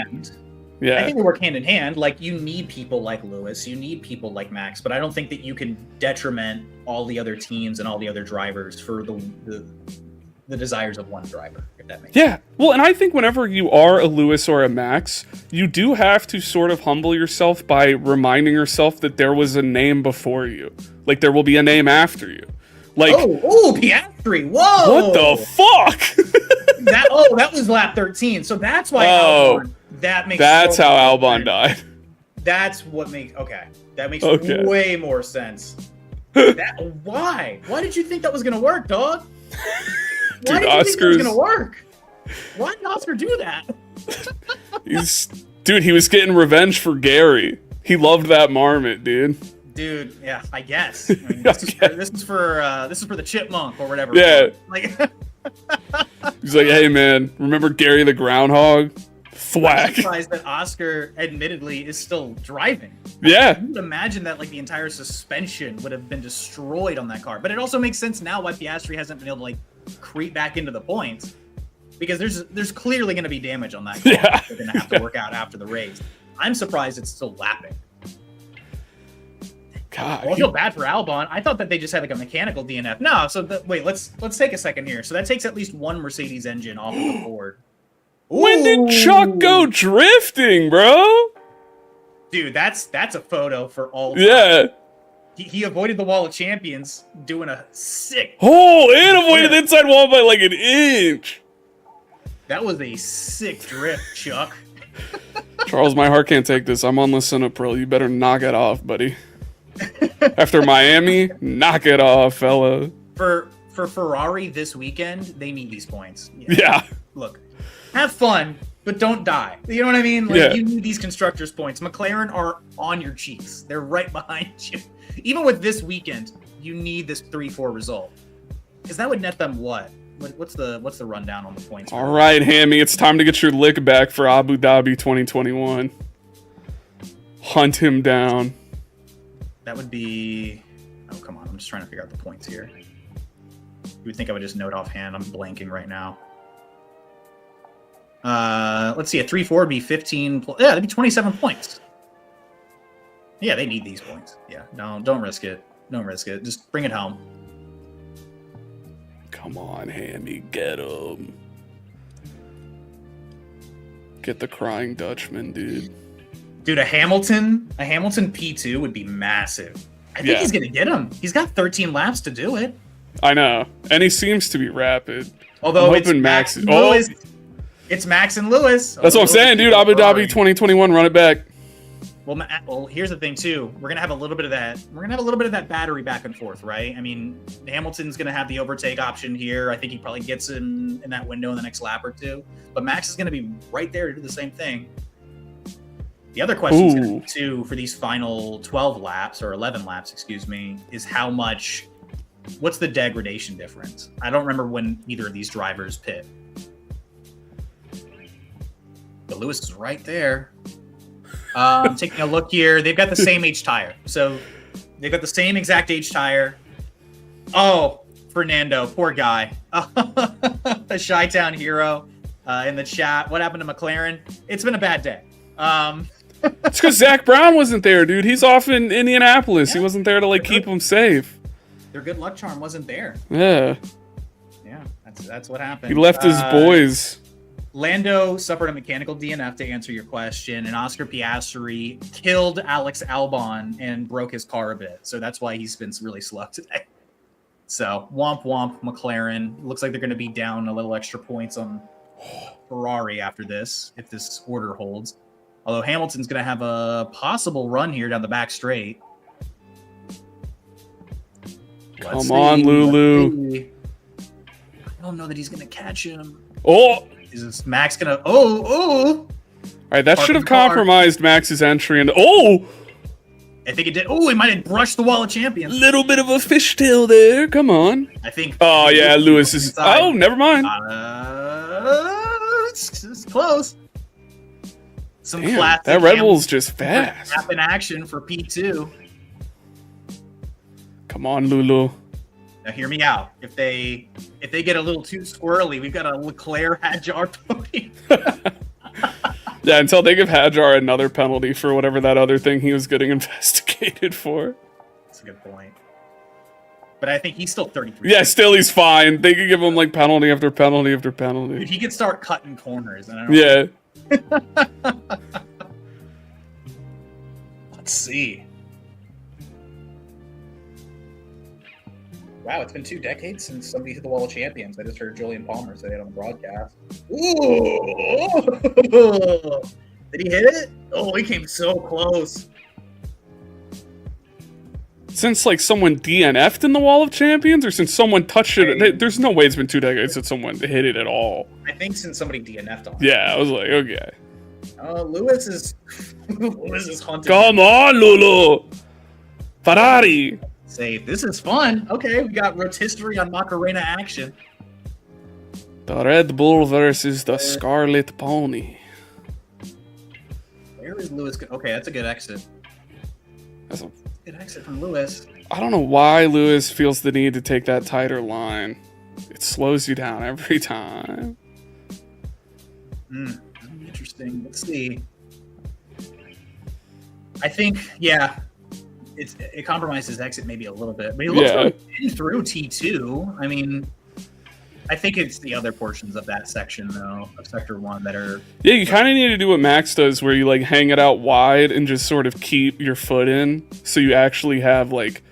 Yeah.
I think they work hand in hand. Like, you need people like Lewis, you need people like Max, but I don't think that you can detriment all the other teams and all the other drivers for the desires of one driver, if that makes sense.
Yeah. Well, and I think whenever you are a Lewis or a Max, you do have to sort of humble yourself by reminding yourself that there was a name before you. Like, there will be a name after you. Like,
Piastri! Whoa!
What the fuck?
that was lap 13. So that's why Albon.
That's how Albon died.
That's what makes that makes way more sense. Why? Why did you think that was gonna work, dog? Why did you think that was gonna work? Why did Oscar do that?
He was getting revenge for Gary. He loved that marmot, dude.
Dude, yeah, I guess. I mean, this is for the chipmunk or whatever.
Yeah.
Like,
he's like, hey man, remember Gary the groundhog? Thwack.
I'm surprised that Oscar, admittedly, is still driving.
Yeah.
You would imagine that like the entire suspension would have been destroyed on that car. But it also makes sense now why Piastri hasn't been able to like creep back into the points, because there's clearly going to be damage on that car.
Yeah.
They're going to have to work out after the race. I'm surprised it's still lapping.
God,
I feel bad for Albon. I thought that they just had like a mechanical DNF. No, so wait, let's take a second here. So that takes at least one Mercedes engine off of the board.
When did Chuck go drifting, bro?
Dude, that's a photo for all time.
Yeah.
He avoided the wall of champions doing a sick.
And avoided the inside wall by like an inch.
That was a sick drift, Chuck.
Charles, my heart can't take this. I'm on Lisinopril. You better knock it off, buddy. After Miami, knock it off, fella.
For Ferrari this weekend, they need these points.
Yeah.
Look, have fun, but don't die. You know what I mean? Like, you need these constructors' points. McLaren are on your cheeks. They're right behind you. Even with this weekend, you need this 3-4 result, because that would net them what? What's the rundown on the points?
All right, Hammy, it's time to get your lick back for Abu Dhabi 2021. Hunt him down.
That would be... Oh, come on. I'm just trying to figure out the points here. You would think I would just note offhand. I'm blanking right now. Let's see. A 3-4 would be 15... Yeah, that'd be 27 points. Yeah, they need these points. Yeah, no, don't risk it. Don't risk it. Just bring it home.
Come on, Hammy. Get him. Get the Crying Dutchman, dude.
Dude, a Hamilton P2 would be massive. I think he's going to get him. He's got 13 laps to do it.
I know. And he seems to be rapid.
Although it's Max and Lewis. It's Max and Lewis.
That's what I'm saying, dude. Abu Dhabi 2021, run it back.
Well, here's the thing too. We're gonna have a little bit of that. We're gonna have a little bit of that battery back and forth, right? I mean, Hamilton's gonna have the overtake option here. I think he probably gets in that window in the next lap or two. But Max is gonna be right there to do the same thing. The other question too for these final 12 laps or 11 laps, excuse me, is what's the degradation difference? I don't remember when either of these drivers pit. But Lewis is right there. Taking a look here, they've got the same age tire. So they've got the same exact age tire. Oh, Fernando, poor guy. A Chi-Town hero in the chat. What happened to McLaren? It's been a bad day.
It's because Zach Brown wasn't there, dude. He's off in Indianapolis. He wasn't there to keep him safe.
Their good luck charm wasn't there.
Yeah.
Yeah, that's what happened.
He left his boys.
Lando suffered a mechanical DNF to answer your question, and Oscar Piastri killed Alex Albon and broke his car a bit. So that's why he's been really slow today. So womp womp McLaren. Looks like they're going to be down a little extra points on Ferrari after this, if this order holds. Although Hamilton's going to have a possible run here down the back straight.
Come on, Lulu.
I don't know that he's going to catch him.
Oh!
Is Max going to... All
right, that should have compromised Max's entry. And
I think it did. Oh, he might have brushed the wall of champions.
Little bit of a fishtail there. Come on.
I think...
Oh, yeah, Lewis is...
inside.
Oh, never mind.
It's close. Some
Damn,
classic...
that Red Bull's just fast.
Tap in action for P2.
Come on, Lulu.
Now, hear me out. If they get a little too squirrely, we've got a Leclerc Hadjar podium.
Yeah, until they give Hadjar another penalty for whatever that other thing he was getting investigated for.
That's a good point. But I think he's still 33.
Yeah, still he's fine. They could give him like penalty after penalty after penalty.
Dude, he could start cutting corners. And I don't
Yeah.
Let's see. Wow, it's been 2 decades since somebody hit the wall of champions. I just heard Julian Palmer say it on the broadcast. Ooh! Did he hit it? Oh, he came so close.
Since like someone DNF'd in the Wall of Champions, or since someone touched it, there's no way it's been 2 decades since someone hit it at all.
I think since somebody DNF'd on it.
Yeah, I was like, okay.
Lewis is Lewis is hunting.
Come on, Lulu! Ferrari!
Safe. This is fun. Okay, we got rotisserie on Macarena action.
The Red Bull versus the Scarlet Pony.
Where is Lewis? Okay, that's a good exit.
That's a
Good exit from Lewis.
I don't know why Lewis feels the need to take that tighter line. It slows you down every time.
Interesting. Let's see. I think, yeah, it compromises exit maybe a little bit, but he looks like through T2. I mean, I think it's the other portions of that section, though, of Sector 1 that are...
Yeah, you kind of need to do what Max does, where you, like, hang it out wide and just sort of keep your foot in, so you actually have, like,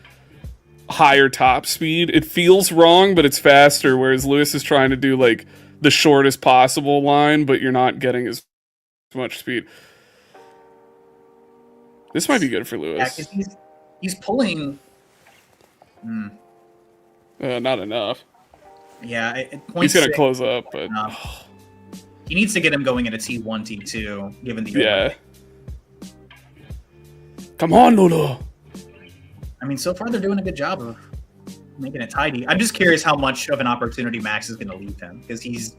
higher top speed. It feels wrong, but it's faster, whereas Lewis is trying to do, like, the shortest possible line, but you're not getting as much speed. This might be good for Lewis.
Yeah, 'cause he's pulling...
Not enough.
Yeah,
he's going to close up, but...
He needs to get him going into T1, T2, given the...
Yeah. Come on, Lulu!
I mean, so far they're doing a good job of making it tidy. I'm just curious how much of an opportunity Max is going to leave him, because he's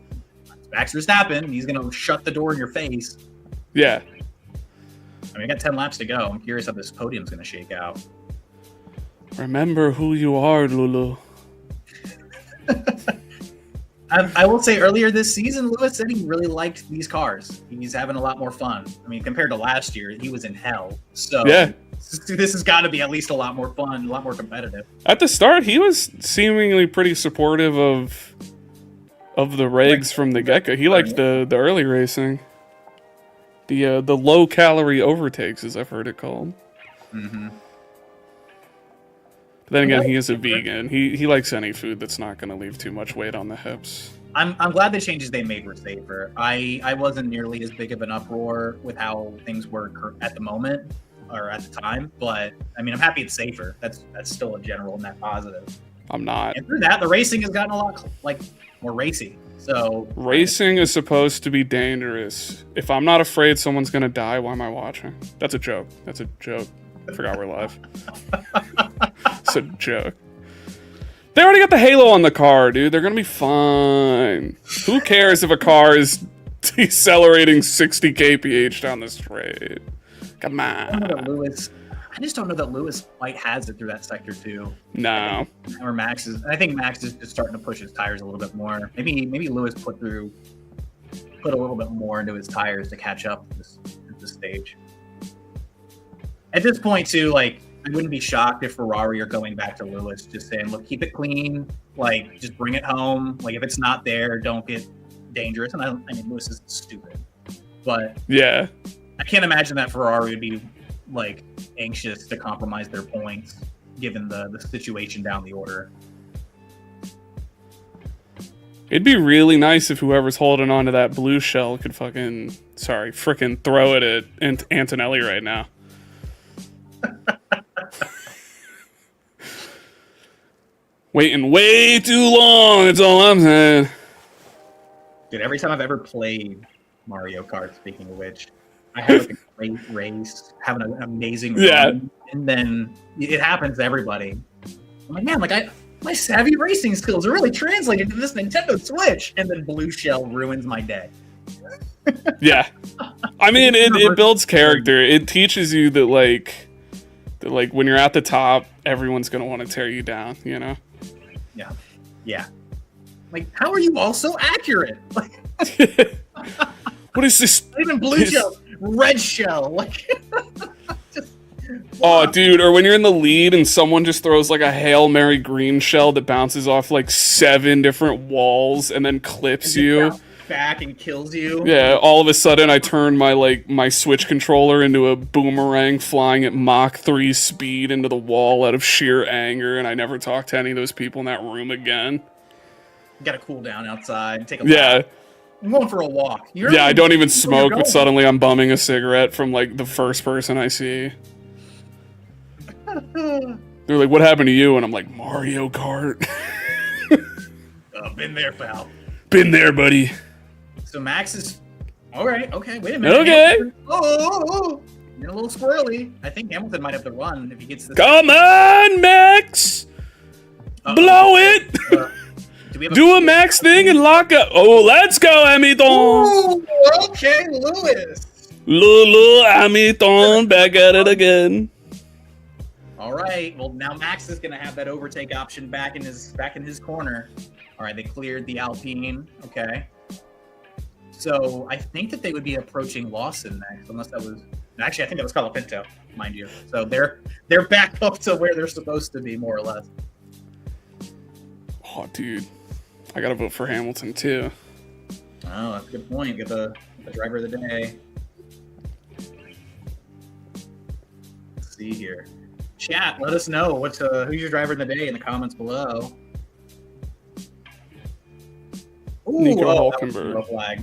Max Verstappen. He's going to shut the door in your face.
Yeah.
I mean, I got 10 laps to go. I'm curious how this podium's going to shake out.
Remember who you are, Lulu.
I will say earlier this season, Lewis said he really liked these cars. He's having a lot more fun. I mean, compared to last year, he was in hell. So
yeah,
this has got to be at least a lot more fun, a lot more competitive.
At the start, he was seemingly pretty supportive of the regs from the get-go. He liked the early racing. The low-calorie overtakes, as I've heard it called.
Mm-hmm.
But then again, he is a vegan. He likes any food that's not going to leave too much weight on the hips.
I'm glad the changes they made were safer. I wasn't nearly as big of an uproar with how things were at the moment or at the time, but I mean, I'm happy it's safer. That's still a general net positive.
I'm not.
And through that, the racing has gotten a lot more racy. So
racing is supposed to be dangerous. If I'm not afraid someone's going to die, why am I watching? That's a joke. That's a joke. I forgot we're live. It's a joke. They already got the halo on the car, dude. They're gonna be fine. Who cares if a car is decelerating 60 kph down the straight? Come on.
I just don't know that Lewis quite has it through that sector too.
No.
Or Max is. I think Max is just starting to push his tires a little bit more. Maybe Lewis put a little bit more into his tires to catch up at this stage. At this point, too, like, I wouldn't be shocked if Ferrari are going back to Lewis, just saying, look, keep it clean, like, just bring it home. Like, if it's not there, don't get dangerous. And I mean, Lewis is stupid. But
yeah,
I can't imagine that Ferrari would be, like, anxious to compromise their points, given the situation down the order.
It'd be really nice if whoever's holding on to that blue shell could frickin' throw it at Antonelli right now. Waiting way too long, that's all I'm saying.
Dude, every time I've ever played Mario Kart, speaking of which, I have like a great race, having an amazing run, and then it happens to everybody. I'm like, man, my savvy racing skills are really translated to this Nintendo Switch, and then Blue Shell ruins my day.
Yeah. I mean, it builds character. It teaches you that when you're at the top, everyone's going to want to tear you down, you know?
Yeah. Like, how are you all so accurate?
What is this?
Not even blue shell, red shell. Like, just,
oh, dude, or when you're in the lead and someone just throws like a Hail Mary green shell that bounces off like 7 different walls and then clips you
back and kills you.
Yeah, all of a sudden I turn my Switch controller into a boomerang flying at Mach 3 speed into the wall out of sheer anger, and I never talk to any of those people in that room again.
You gotta cool down outside, take a
lap.
I'm going for a walk.
I don't even smoke, but suddenly I'm bumming a cigarette from like the first person I see. They're like, what happened to you? And I'm like, Mario Kart.
Been there, pal.
Been there, buddy.
So Max is... Alright, okay, wait a minute.
Okay.
Oh, you're a little squirrely. I think Hamilton might have to run if he gets this.
Come on, Max! Blow it! Do a Max thing and lock up. Oh, let's go, Hamilton!
Ooh, okay, Lewis.
Lulu Hamilton, back at it again.
All right. Well, now Max is going to have that overtake option back in his corner. All right, they cleared the Alpine. Okay. So I think that they would be approaching Lawson next, unless that was actually I think that was Colapinto, mind you. So they're back up to where they're supposed to be, more or less.
Oh, dude, I gotta vote for Hamilton too.
Oh, that's a good point. Get the driver of the day. Let's see here. Chat, let us know who's your driver of the day in the comments below. Ooh,
Nico Hülkenberg.
Flag.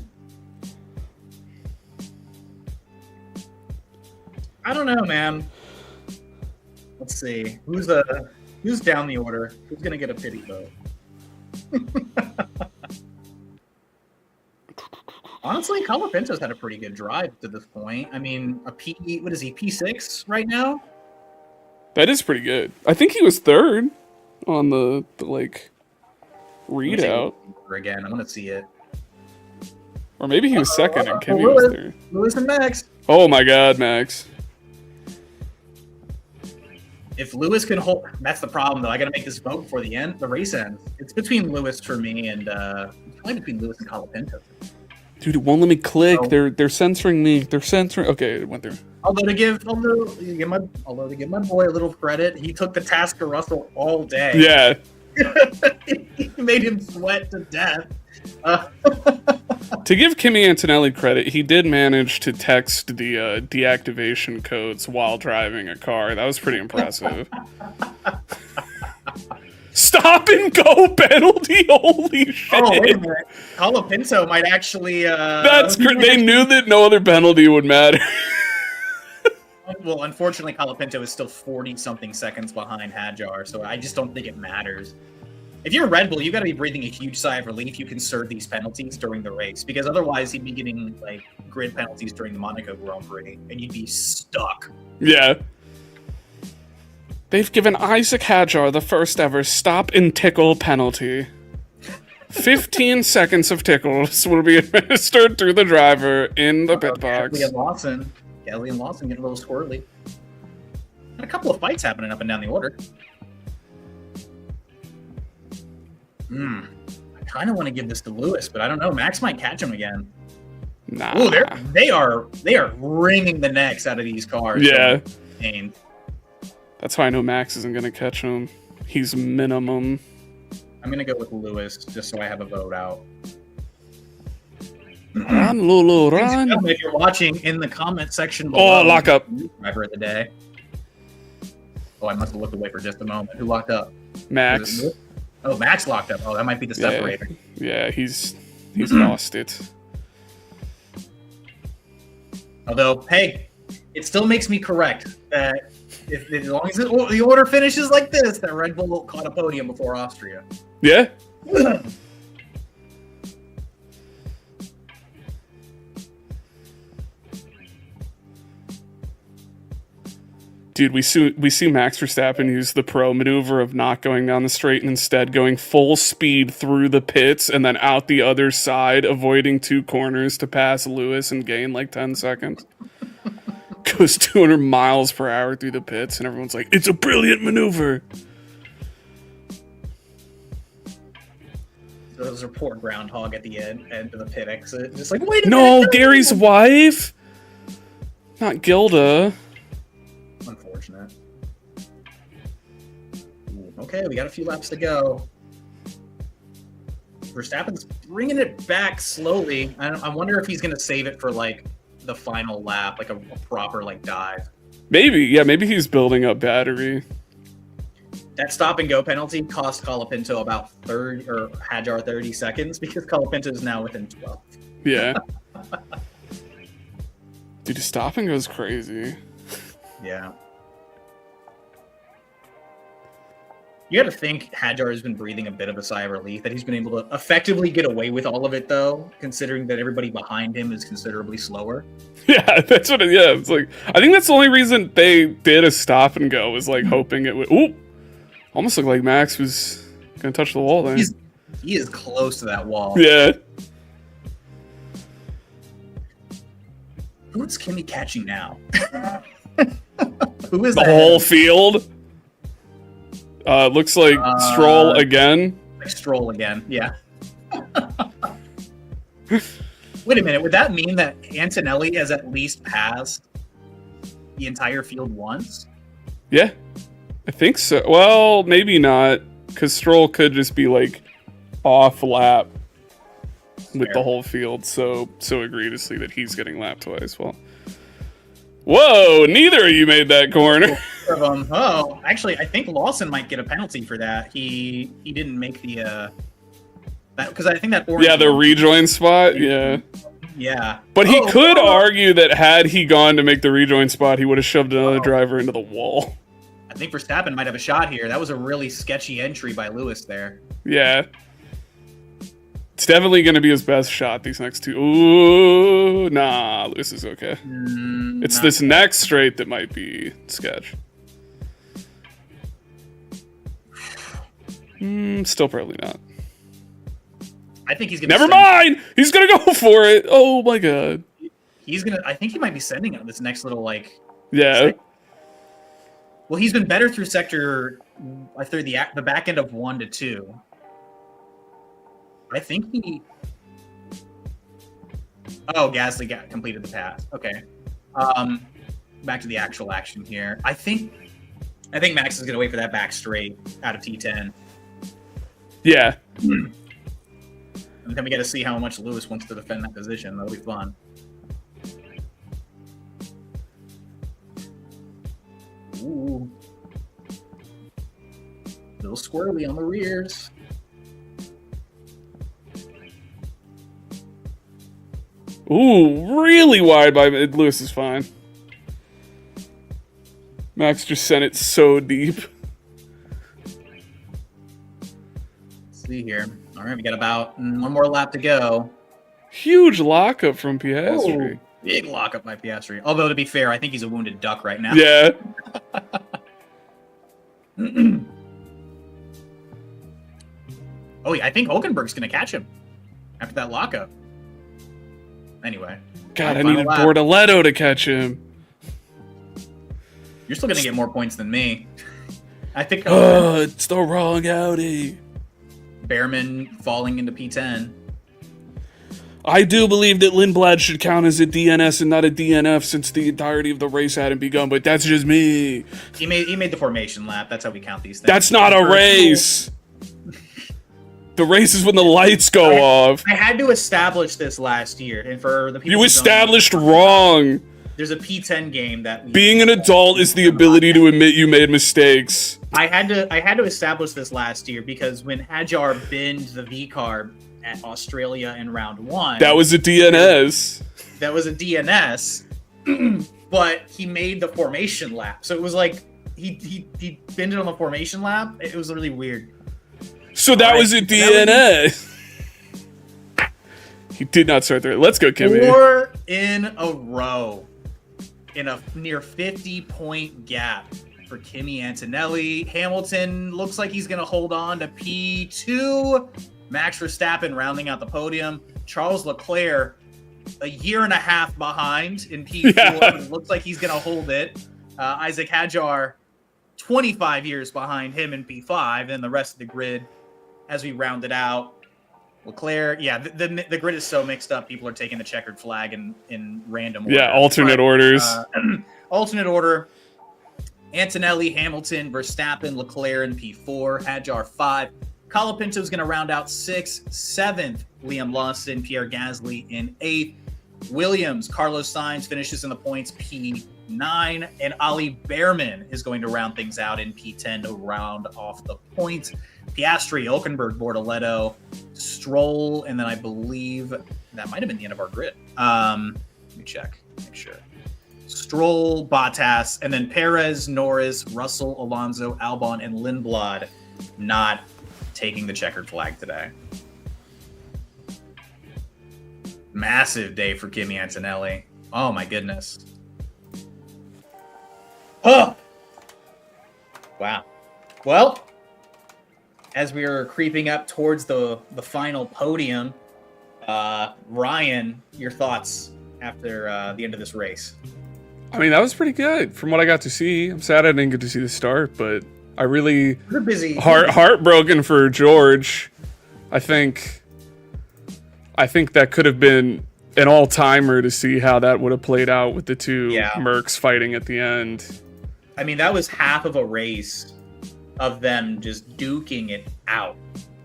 I don't know, man. Let's see. Who's down the order? Who's gonna get a pity vote? Honestly, Colapinto's had a pretty good drive to this point. I mean, what is he, P6 right now?
That is pretty good. I think he was 3rd on the like readout.
Again, I want to see it.
Or maybe he was 2nd and Kimi was 3rd.
Lewis and Max.
Oh my God, Max.
If Lewis can hold, that's the problem though. I got to make this vote before the race ends. It's between Lewis for me and it's probably between Lewis and Colapinto.
Dude, it won't let me click. Oh. They're censoring me. They're censoring. Okay, it went through.
Although to give my boy a little credit, he took the task to Russell all day.
Yeah.
He made him sweat to death.
To give Kimi Antonelli credit, he did manage to text the deactivation codes while driving a car. That was pretty impressive. Stop and go penalty! Holy shit!
Oh, wait a minute. Colapinto might actually...
That's great. They knew that no other penalty would matter.
Well, unfortunately, Colapinto is still 40-something seconds behind Hadjar, so I just don't think it matters. If you're Red Bull, you got to be breathing a huge sigh of relief you can serve these penalties during the race, because otherwise he'd be getting like grid penalties during the Monaco Grand Prix, and you'd be stuck.
Yeah. They've given Isaac Hadjar the first ever stop and tickle penalty. 15 seconds of tickles will be administered to the driver in the pit box.
Kelly and Lawson getting a little squirrely. And a couple of fights happening up and down the order. I kind of want to give this to Lewis, but I don't know. Max might catch him again.
Nah.
Oh, they are wringing the necks out of these cars.
Yeah.
And
that's why I know Max isn't gonna catch him. He's minimum.
I'm gonna go with Lewis just so I have a vote out.
Run, Lulu, run!
If you're watching, in the comment section below.
Oh, lock up.
Driver of the day. Oh, I must have looked away for just a moment. Who locked up?
Max.
Oh, Max locked up. Oh, that might be the separator.
Yeah, he's lost it.
Although, hey, it still makes me correct that as long as the order finishes like this, that Red Bull caught a podium before Austria.
Yeah. Dude, we see Max Verstappen use the pro maneuver of not going down the straight and instead going full speed through the pits and then out the other side, avoiding 2 corners to pass Lewis and gain like 10 seconds. Goes 200 miles per hour through the pits and everyone's like, it's a brilliant maneuver.
So those are poor groundhog at the end of the pit exit. Just like, wait a
No,
minute.
Gary's wife? Not Gilda.
Unfortunate. Okay, we got a few laps to go. Verstappen's bringing it back slowly. I wonder if he's going to save it for, like, the final lap, like a proper, like, dive.
Maybe, yeah, maybe he's building up battery.
That stop and go penalty cost Colapinto about Hadjar 30 seconds because Colapinto is now within 12.
Yeah. Dude, stop and go's crazy.
Yeah. You got to think Hadjar has been breathing a bit of a sigh of relief that he's been able to effectively get away with all of it, though, considering that everybody behind him is considerably slower.
Yeah, that's what it's like. I think that's the only reason they did a stop and go, was like hoping it would. Ooh! Almost looked like Max was gonna touch the wall there.
He is close to that wall.
Yeah.
Who's Kimi catching now? Who is
the
that?
whole field? Looks like Stroll again.
Like Stroll again, yeah. Wait a minute, would that mean that Antonelli has at least passed the entire field once?
Yeah, I think so. Well, maybe not, because Stroll could just be like off lap with the whole field so egregiously that he's getting lapped twice. Well, whoa! Neither of you made that corner.
Oh, actually, I think Lawson might get a penalty for that. He didn't make the because I think that orange.
Yeah, the rejoin spot. Yeah.
Yeah.
But he could argue that had he gone to make the rejoin spot, he would have shoved another driver into the wall.
I think Verstappen might have a shot here. That was a really sketchy entry by Lewis there.
Yeah. It's definitely going to be his best shot, these next two. Ooh, nah, Lewis is okay. It's this next straight that might be sketch. Still probably not.
I think he's gonna.
Never mind. He's gonna go for it. Oh my god.
He's gonna. I think he might be sending him this next little like.
Yeah.
Well, he's been better through sector, through the back end of 1 to 2. I think he. Oh, Gasly completed the pass. Okay. Back to the actual action here. I think Max is gonna wait for that back straight out of T10.
Yeah.
And then we got to see how much Lewis wants to defend that position. That'll be fun. Ooh. Little squirrely on the rears.
Ooh, really wide by Lewis is fine. Max just sent it so deep.
Let's see here. All right, we got about 1 more lap to go.
Huge lockup from Piastri.
Ooh, big lockup by Piastri. Although, to be fair, I think he's a wounded duck right now.
Yeah.
Oh, yeah, I think Hulkenberg's going to catch him after that lockup. Anyway.
God, I needed Bortoletto to catch him.
You're still going to get more points than me. I think...
it's the wrong Audi.
Behrman falling into P10.
I do believe that Lindblad should count as a DNS and not a DNF since the entirety of the race hadn't begun, but that's just me.
He made the formation lap. That's how we count these things.
That's not a race. The race is when the lights go off.
I had to establish this last year, and for the people
you established wrong.
There's a P10 game that
being an adult is the ability to admit you made mistakes.
I had to establish this last year because when Hadjar binned the V carb at Australia in round 1,
that was a DNS.
That was a DNS, but he made the formation lap, so it was like he binned it on the formation lap. It was really weird.
So that was a DNS. He did not start there. Let's go, Kimi.
4 in a row in a near 50-point gap for Kimi Antonelli. Hamilton looks like he's going to hold on to P2. Max Verstappen rounding out the podium. Charles Leclerc, a year and a half behind in P4. Yeah. Looks like he's going to hold it. Isaac Hadjar, 25 years behind him in P5. And the rest of the grid, as we round it out, Leclerc, yeah, the grid is so mixed up. People are taking the checkered flag in random order.
Yeah, alternate orders.
Alternate order. Antonelli, Hamilton, Verstappen, Leclerc in P4, Hadjar 5. Colapinto is going to round out 6th. 7th, Liam Lawson, Pierre Gasly in 8th. Williams, Carlos Sainz finishes in the points P9. And Ali Behrman is going to round things out in P10 to round off the points. Piastri, Hülkenberg, Bortoleto, Stroll, and then I believe that might have been the end of our grid. Let me check, make sure. Stroll, Bottas, and then Perez, Norris, Russell, Alonso, Albon, and Lindblad not taking the checkered flag today. Massive day for Kimi Antonelli. Oh my goodness. Oh! Wow. Well, as we are creeping up towards the final podium, Ryan, your thoughts after the end of this race?
I mean, that was pretty good from what I got to see. I'm sad I didn't get to see the start, but I really
We're busy.
Heartbroken for George. I think that could have been an all-timer to see how that would have played out with the two Mercs fighting at the end.
I mean, that was half of a race of them just duking it out.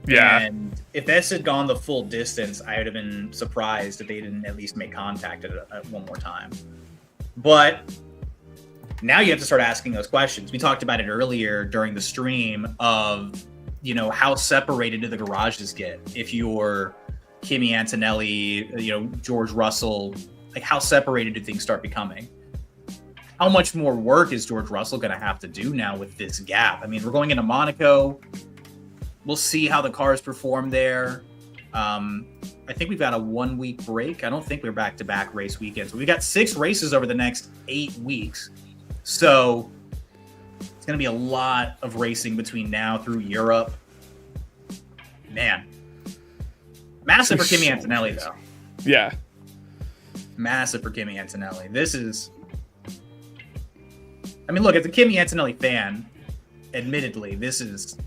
Yeah.
And if this had gone the full distance, I would have been surprised if they didn't at least make contact at one more time. But now you have to start asking those questions. We talked about it earlier during the stream of, how separated do the garages get if you're Kimi Antonelli, George Russell, like how separated do things start becoming? How much more work is George Russell going to have to do now with this gap? I mean, we're going into Monaco. We'll see how the cars perform there. I think we've got a 1 week break. I don't think we're back-to-back race weekends. We've got 6 races over the next 8 weeks. So it's going to be a lot of racing between now through Europe. Man. Massive for Kimi Antonelli, though.
Yeah.
Massive for Kimi Antonelli. This is... I mean, look, as a Kimi Antonelli fan, admittedly, this is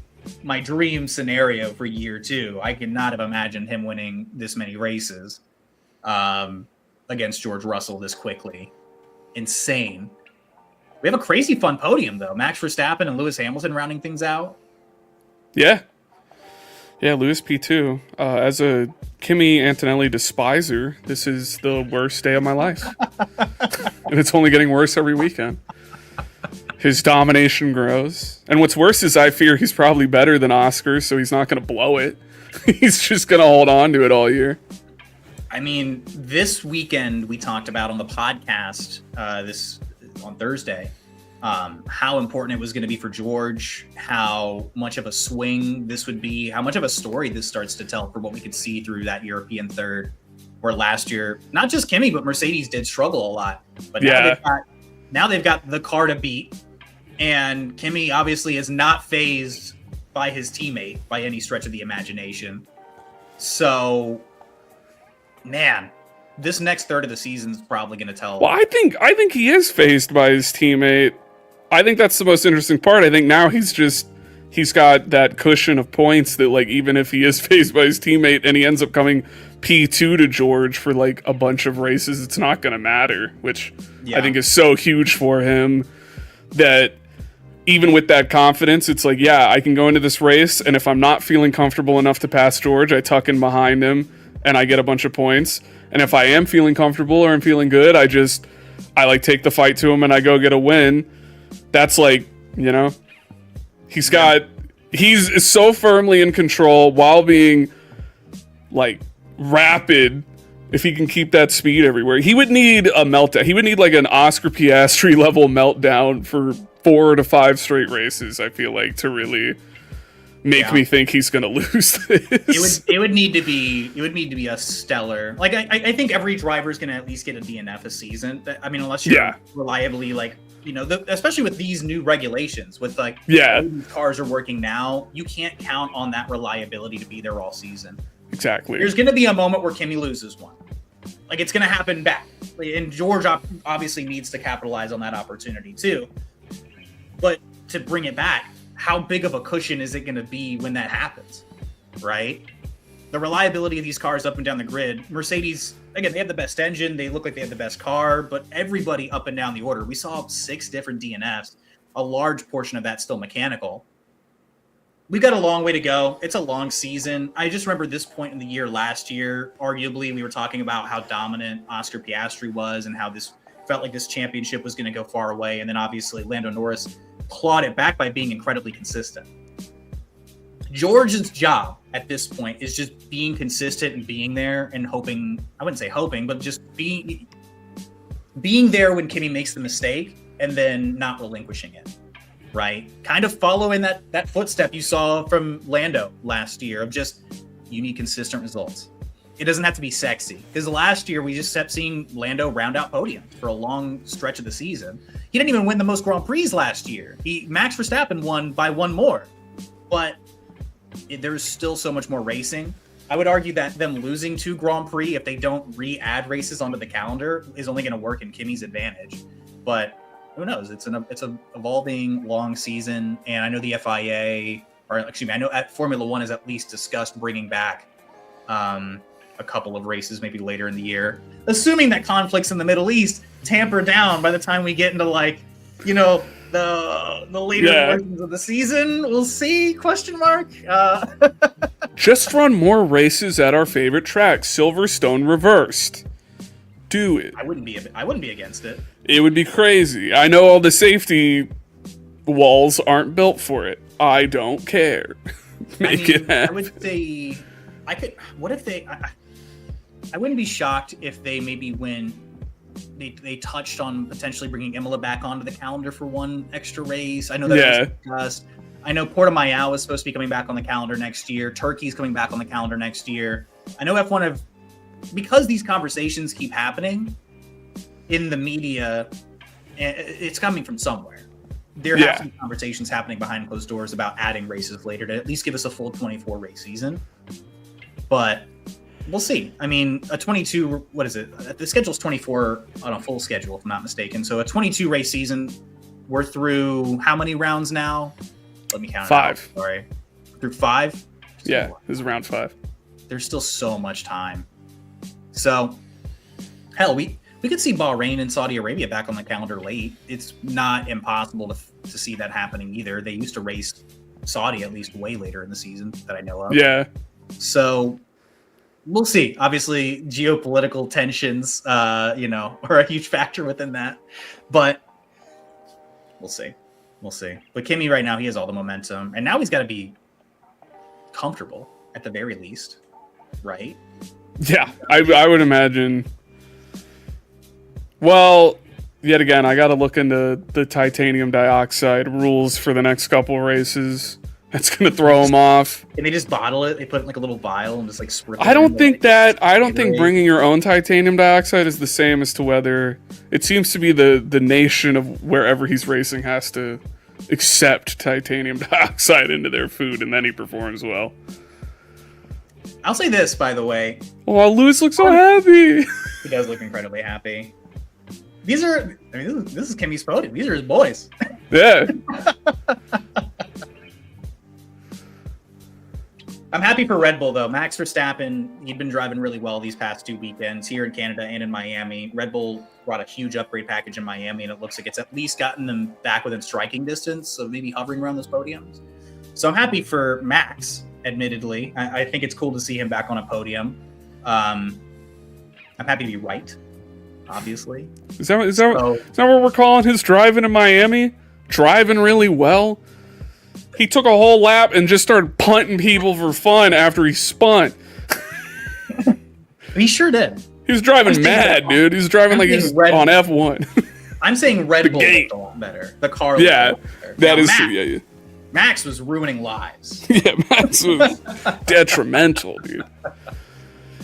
my dream scenario for year 2. I could not have imagined him winning this many races against George Russell this quickly. Insane. We have a crazy fun podium, though. Max Verstappen and Lewis Hamilton rounding things out.
Yeah. Yeah, Lewis P2. As a Kimi Antonelli despiser, this is the worst day of my life. And it's only getting worse every weekend. His domination grows. And what's worse is I fear he's probably better than Oscar, so he's not going to blow it. He's just going to hold on to it all year.
I mean, this weekend we talked about on the podcast this on Thursday, how important it was going to be for George, how much of a swing this would be, how much of a story this starts to tell for what we could see through that European third, where last year, not just Kimi, but Mercedes did struggle a lot. But now they've got the car to beat. And Kimi obviously is not fazed by his teammate by any stretch of the imagination. So, man, this next third of the season is probably going to tell.
Well, I think he is fazed by his teammate. I think that's the most interesting part. I think now he's got that cushion of points that, like, even if he is fazed by his teammate and he ends up coming P2 to George for like a bunch of races, it's not going to matter, which I think is so huge for him that even with that confidence, it's like, yeah, I can go into this race, and if I'm not feeling comfortable enough to pass George, I tuck in behind him and I get a bunch of points. And if I am feeling comfortable or I'm feeling good, I like take the fight to him and I go get a win. That's like, he's so firmly in control while being like rapid. If he can keep that speed everywhere, he would need a meltdown. He would need like an Oscar Piastri level meltdown for 4 to 5 straight races, I feel like, to really make me think he's going to lose this.
It would need to be a stellar. Like I think every driver is going to at least get a DNF a season. I mean, unless you're reliably like, especially with these new regulations, with like cars are working now, you can't count on that reliability to be there all season.
Exactly.
There's going to be a moment where Kimi loses one. Like, it's going to happen back. And George obviously needs to capitalize on that opportunity too. But to bring it back, how big of a cushion is it going to be when that happens? Right? the reliability of these cars up and down the grid. Mercedes, again, they have the best engine. They look like they have the best car, but everybody up and down the order. We saw 6 different DNFs. A large portion of that still mechanical. We've got a long way to go. It's a long season. I just remember this point in the year last year, arguably, we were talking about how dominant Oscar Piastri was and how this felt like this championship was going to go far away. And then obviously Lando Norris clawed it back by being incredibly consistent. George's job at this point is just being consistent and being there and hoping, I wouldn't say hoping, but just being there when Kimi makes the mistake and then not relinquishing it, right? Kind of following that footstep you saw from Lando last year of just, you need consistent results. It doesn't have to be sexy. Because last year we just kept seeing Lando round out podiums for a long stretch of the season. He didn't even win the most Grand Prix last year. Max Verstappen won by one more, but there's still so much more racing. I would argue that them losing 2 Grand Prix, if they don't re-add races onto the calendar, is only going to work in Kimi's advantage. But who knows? It's an evolving long season, and I know the FIA, or excuse me, I know Formula One has at least discussed bringing back a couple of races maybe later in the year, assuming that conflicts in the Middle East tamper down by the time we get into the later versions of the season. We'll see, question mark.
Just run more races at our favorite track, Silverstone reversed. Do it.
I wouldn't be against it.
It would be crazy. I know all the safety walls aren't built for it. I don't care. Make it happen.
I would say what if they I wouldn't be shocked if they maybe they touched on potentially bringing Imola back onto the calendar for one extra race. I know that was discussed. I know Portimao is supposed to be coming back on the calendar next year. Turkey's coming back on the calendar next year. I know F1 because these conversations keep happening in the media, it's coming from somewhere. There have to be conversations happening behind closed doors about adding races later to at least give us a full 24 race season. But we'll see. I mean, a 22, what is it? The schedule's 24 on a full schedule, if I'm not mistaken. So a 22 race season, we're through how many rounds now? Let me count.
5.
Sorry. Through 5?
Yeah, this is round 5.
There's still so much time. So, hell, we could see Bahrain and Saudi Arabia back on the calendar late. It's not impossible to see that happening either. They used to race Saudi at least way later in the season that I know of.
Yeah.
So we'll see. Obviously, geopolitical tensions, are a huge factor within that. But we'll see. We'll see. But Kimi right now, he has all the momentum. And now he's got to be comfortable at the very least, right?
Yeah, I would imagine. Well, yet again, I got to look into the titanium dioxide rules for the next couple races. That's going to throw them off.
And they just bottle it. They put it in like a little vial and just like spray.
I don't think bringing your own titanium dioxide is the same as to whether it seems to be the nation of wherever he's racing has to accept titanium dioxide into their food, and then he performs well.
I'll say this, by the way.
Oh, Lewis looks so happy.
He does look incredibly happy. This is Kimi's podium. These are his boys.
Yeah.
I'm happy for Red Bull, though. Max Verstappen, he'd been driving really well these past 2 weekends here in Canada and in Miami. Red Bull brought a huge upgrade package in Miami, and it looks like it's at least gotten them back within striking distance, so maybe hovering around those podiums. So I'm happy for Max, admittedly. I think it's cool to see him back on a podium. I'm happy to be right, obviously.
Is that what we're calling his driving in Miami? Driving really well? He took a whole lap and just started punting people for fun after he spun.
He sure did.
He was driving mad, dude. He was driving like he's on F1.
I'm saying Red Bull looked a lot better. The car looked a lot better.
That is true. Yeah.
Max was ruining lives.
Yeah, Max was detrimental, dude.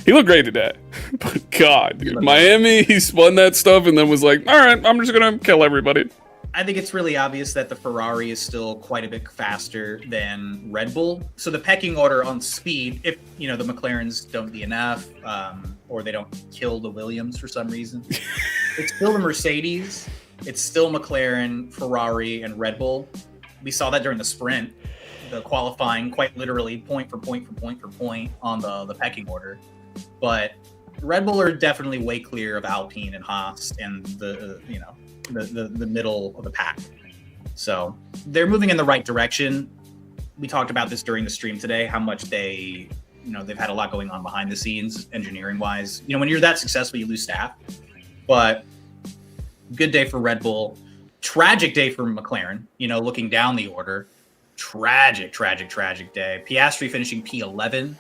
He looked great today. But God, dude. Miami, he spun that stuff and then was like, all right, I'm just going to kill everybody.
I think it's really obvious that the Ferrari is still quite a bit faster than Red Bull. So the pecking order on speed, if the McLarens don't DNF or they don't kill the Williams for some reason, it's still the Mercedes, it's still McLaren, Ferrari, and Red Bull. We saw that during the sprint. the qualifying quite literally point for point for point for point on the pecking order. But Red Bull are definitely way clear of Alpine and Haas and the middle of the pack. So they're moving in the right direction. We talked about this during the stream today, how much they've had a lot going on behind the scenes, engineering wise. When you're that successful, you lose staff. But good day for Red Bull. Tragic day for McLaren, looking down the order. Tragic day. Piastri finishing P11,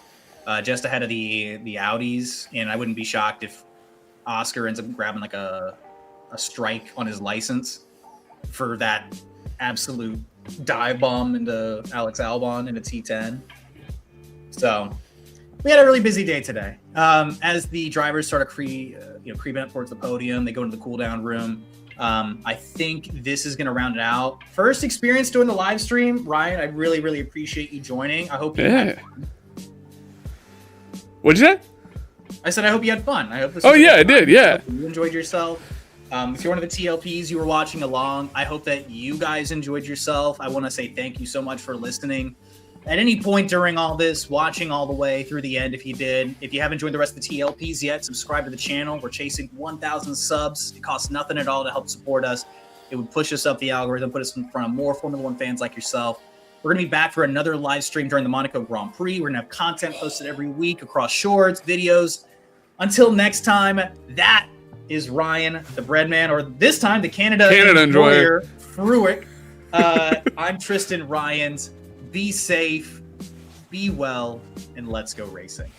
just ahead of the Audis. And I wouldn't be shocked if Oscar ends up grabbing like a strike on his license for that absolute dive bomb into Alex Albon in a T10. So we had a really busy day today. As the drivers started creeping up towards the podium, they go into the cool down room. I think this is going to round it out. First experience doing the live stream, Ryan. I really, really appreciate you joining. I hope you had fun.
What'd you say?
I said I hope you had fun. I hope this.
I did. Yeah,
you enjoyed yourself. If you're one of the TLPs, you were watching along, I hope that you guys enjoyed yourself. I want to say thank you so much for listening. At any point during all this, watching all the way through the end, if you did. If you haven't joined the rest of the TLPs yet, subscribe to the channel. We're chasing 1,000 subs. It costs nothing at all to help support us. It would push us up the algorithm, put us in front of more Formula One fans like yourself. We're going to be back for another live stream during the Monaco Grand Prix. We're going to have content posted every week across shorts, videos. Until next time, that is Ryan, the Breadman, or this time the Canada Enjoyer, Fruick. I'm Tristan Ryans. Be safe, be well, and let's go racing.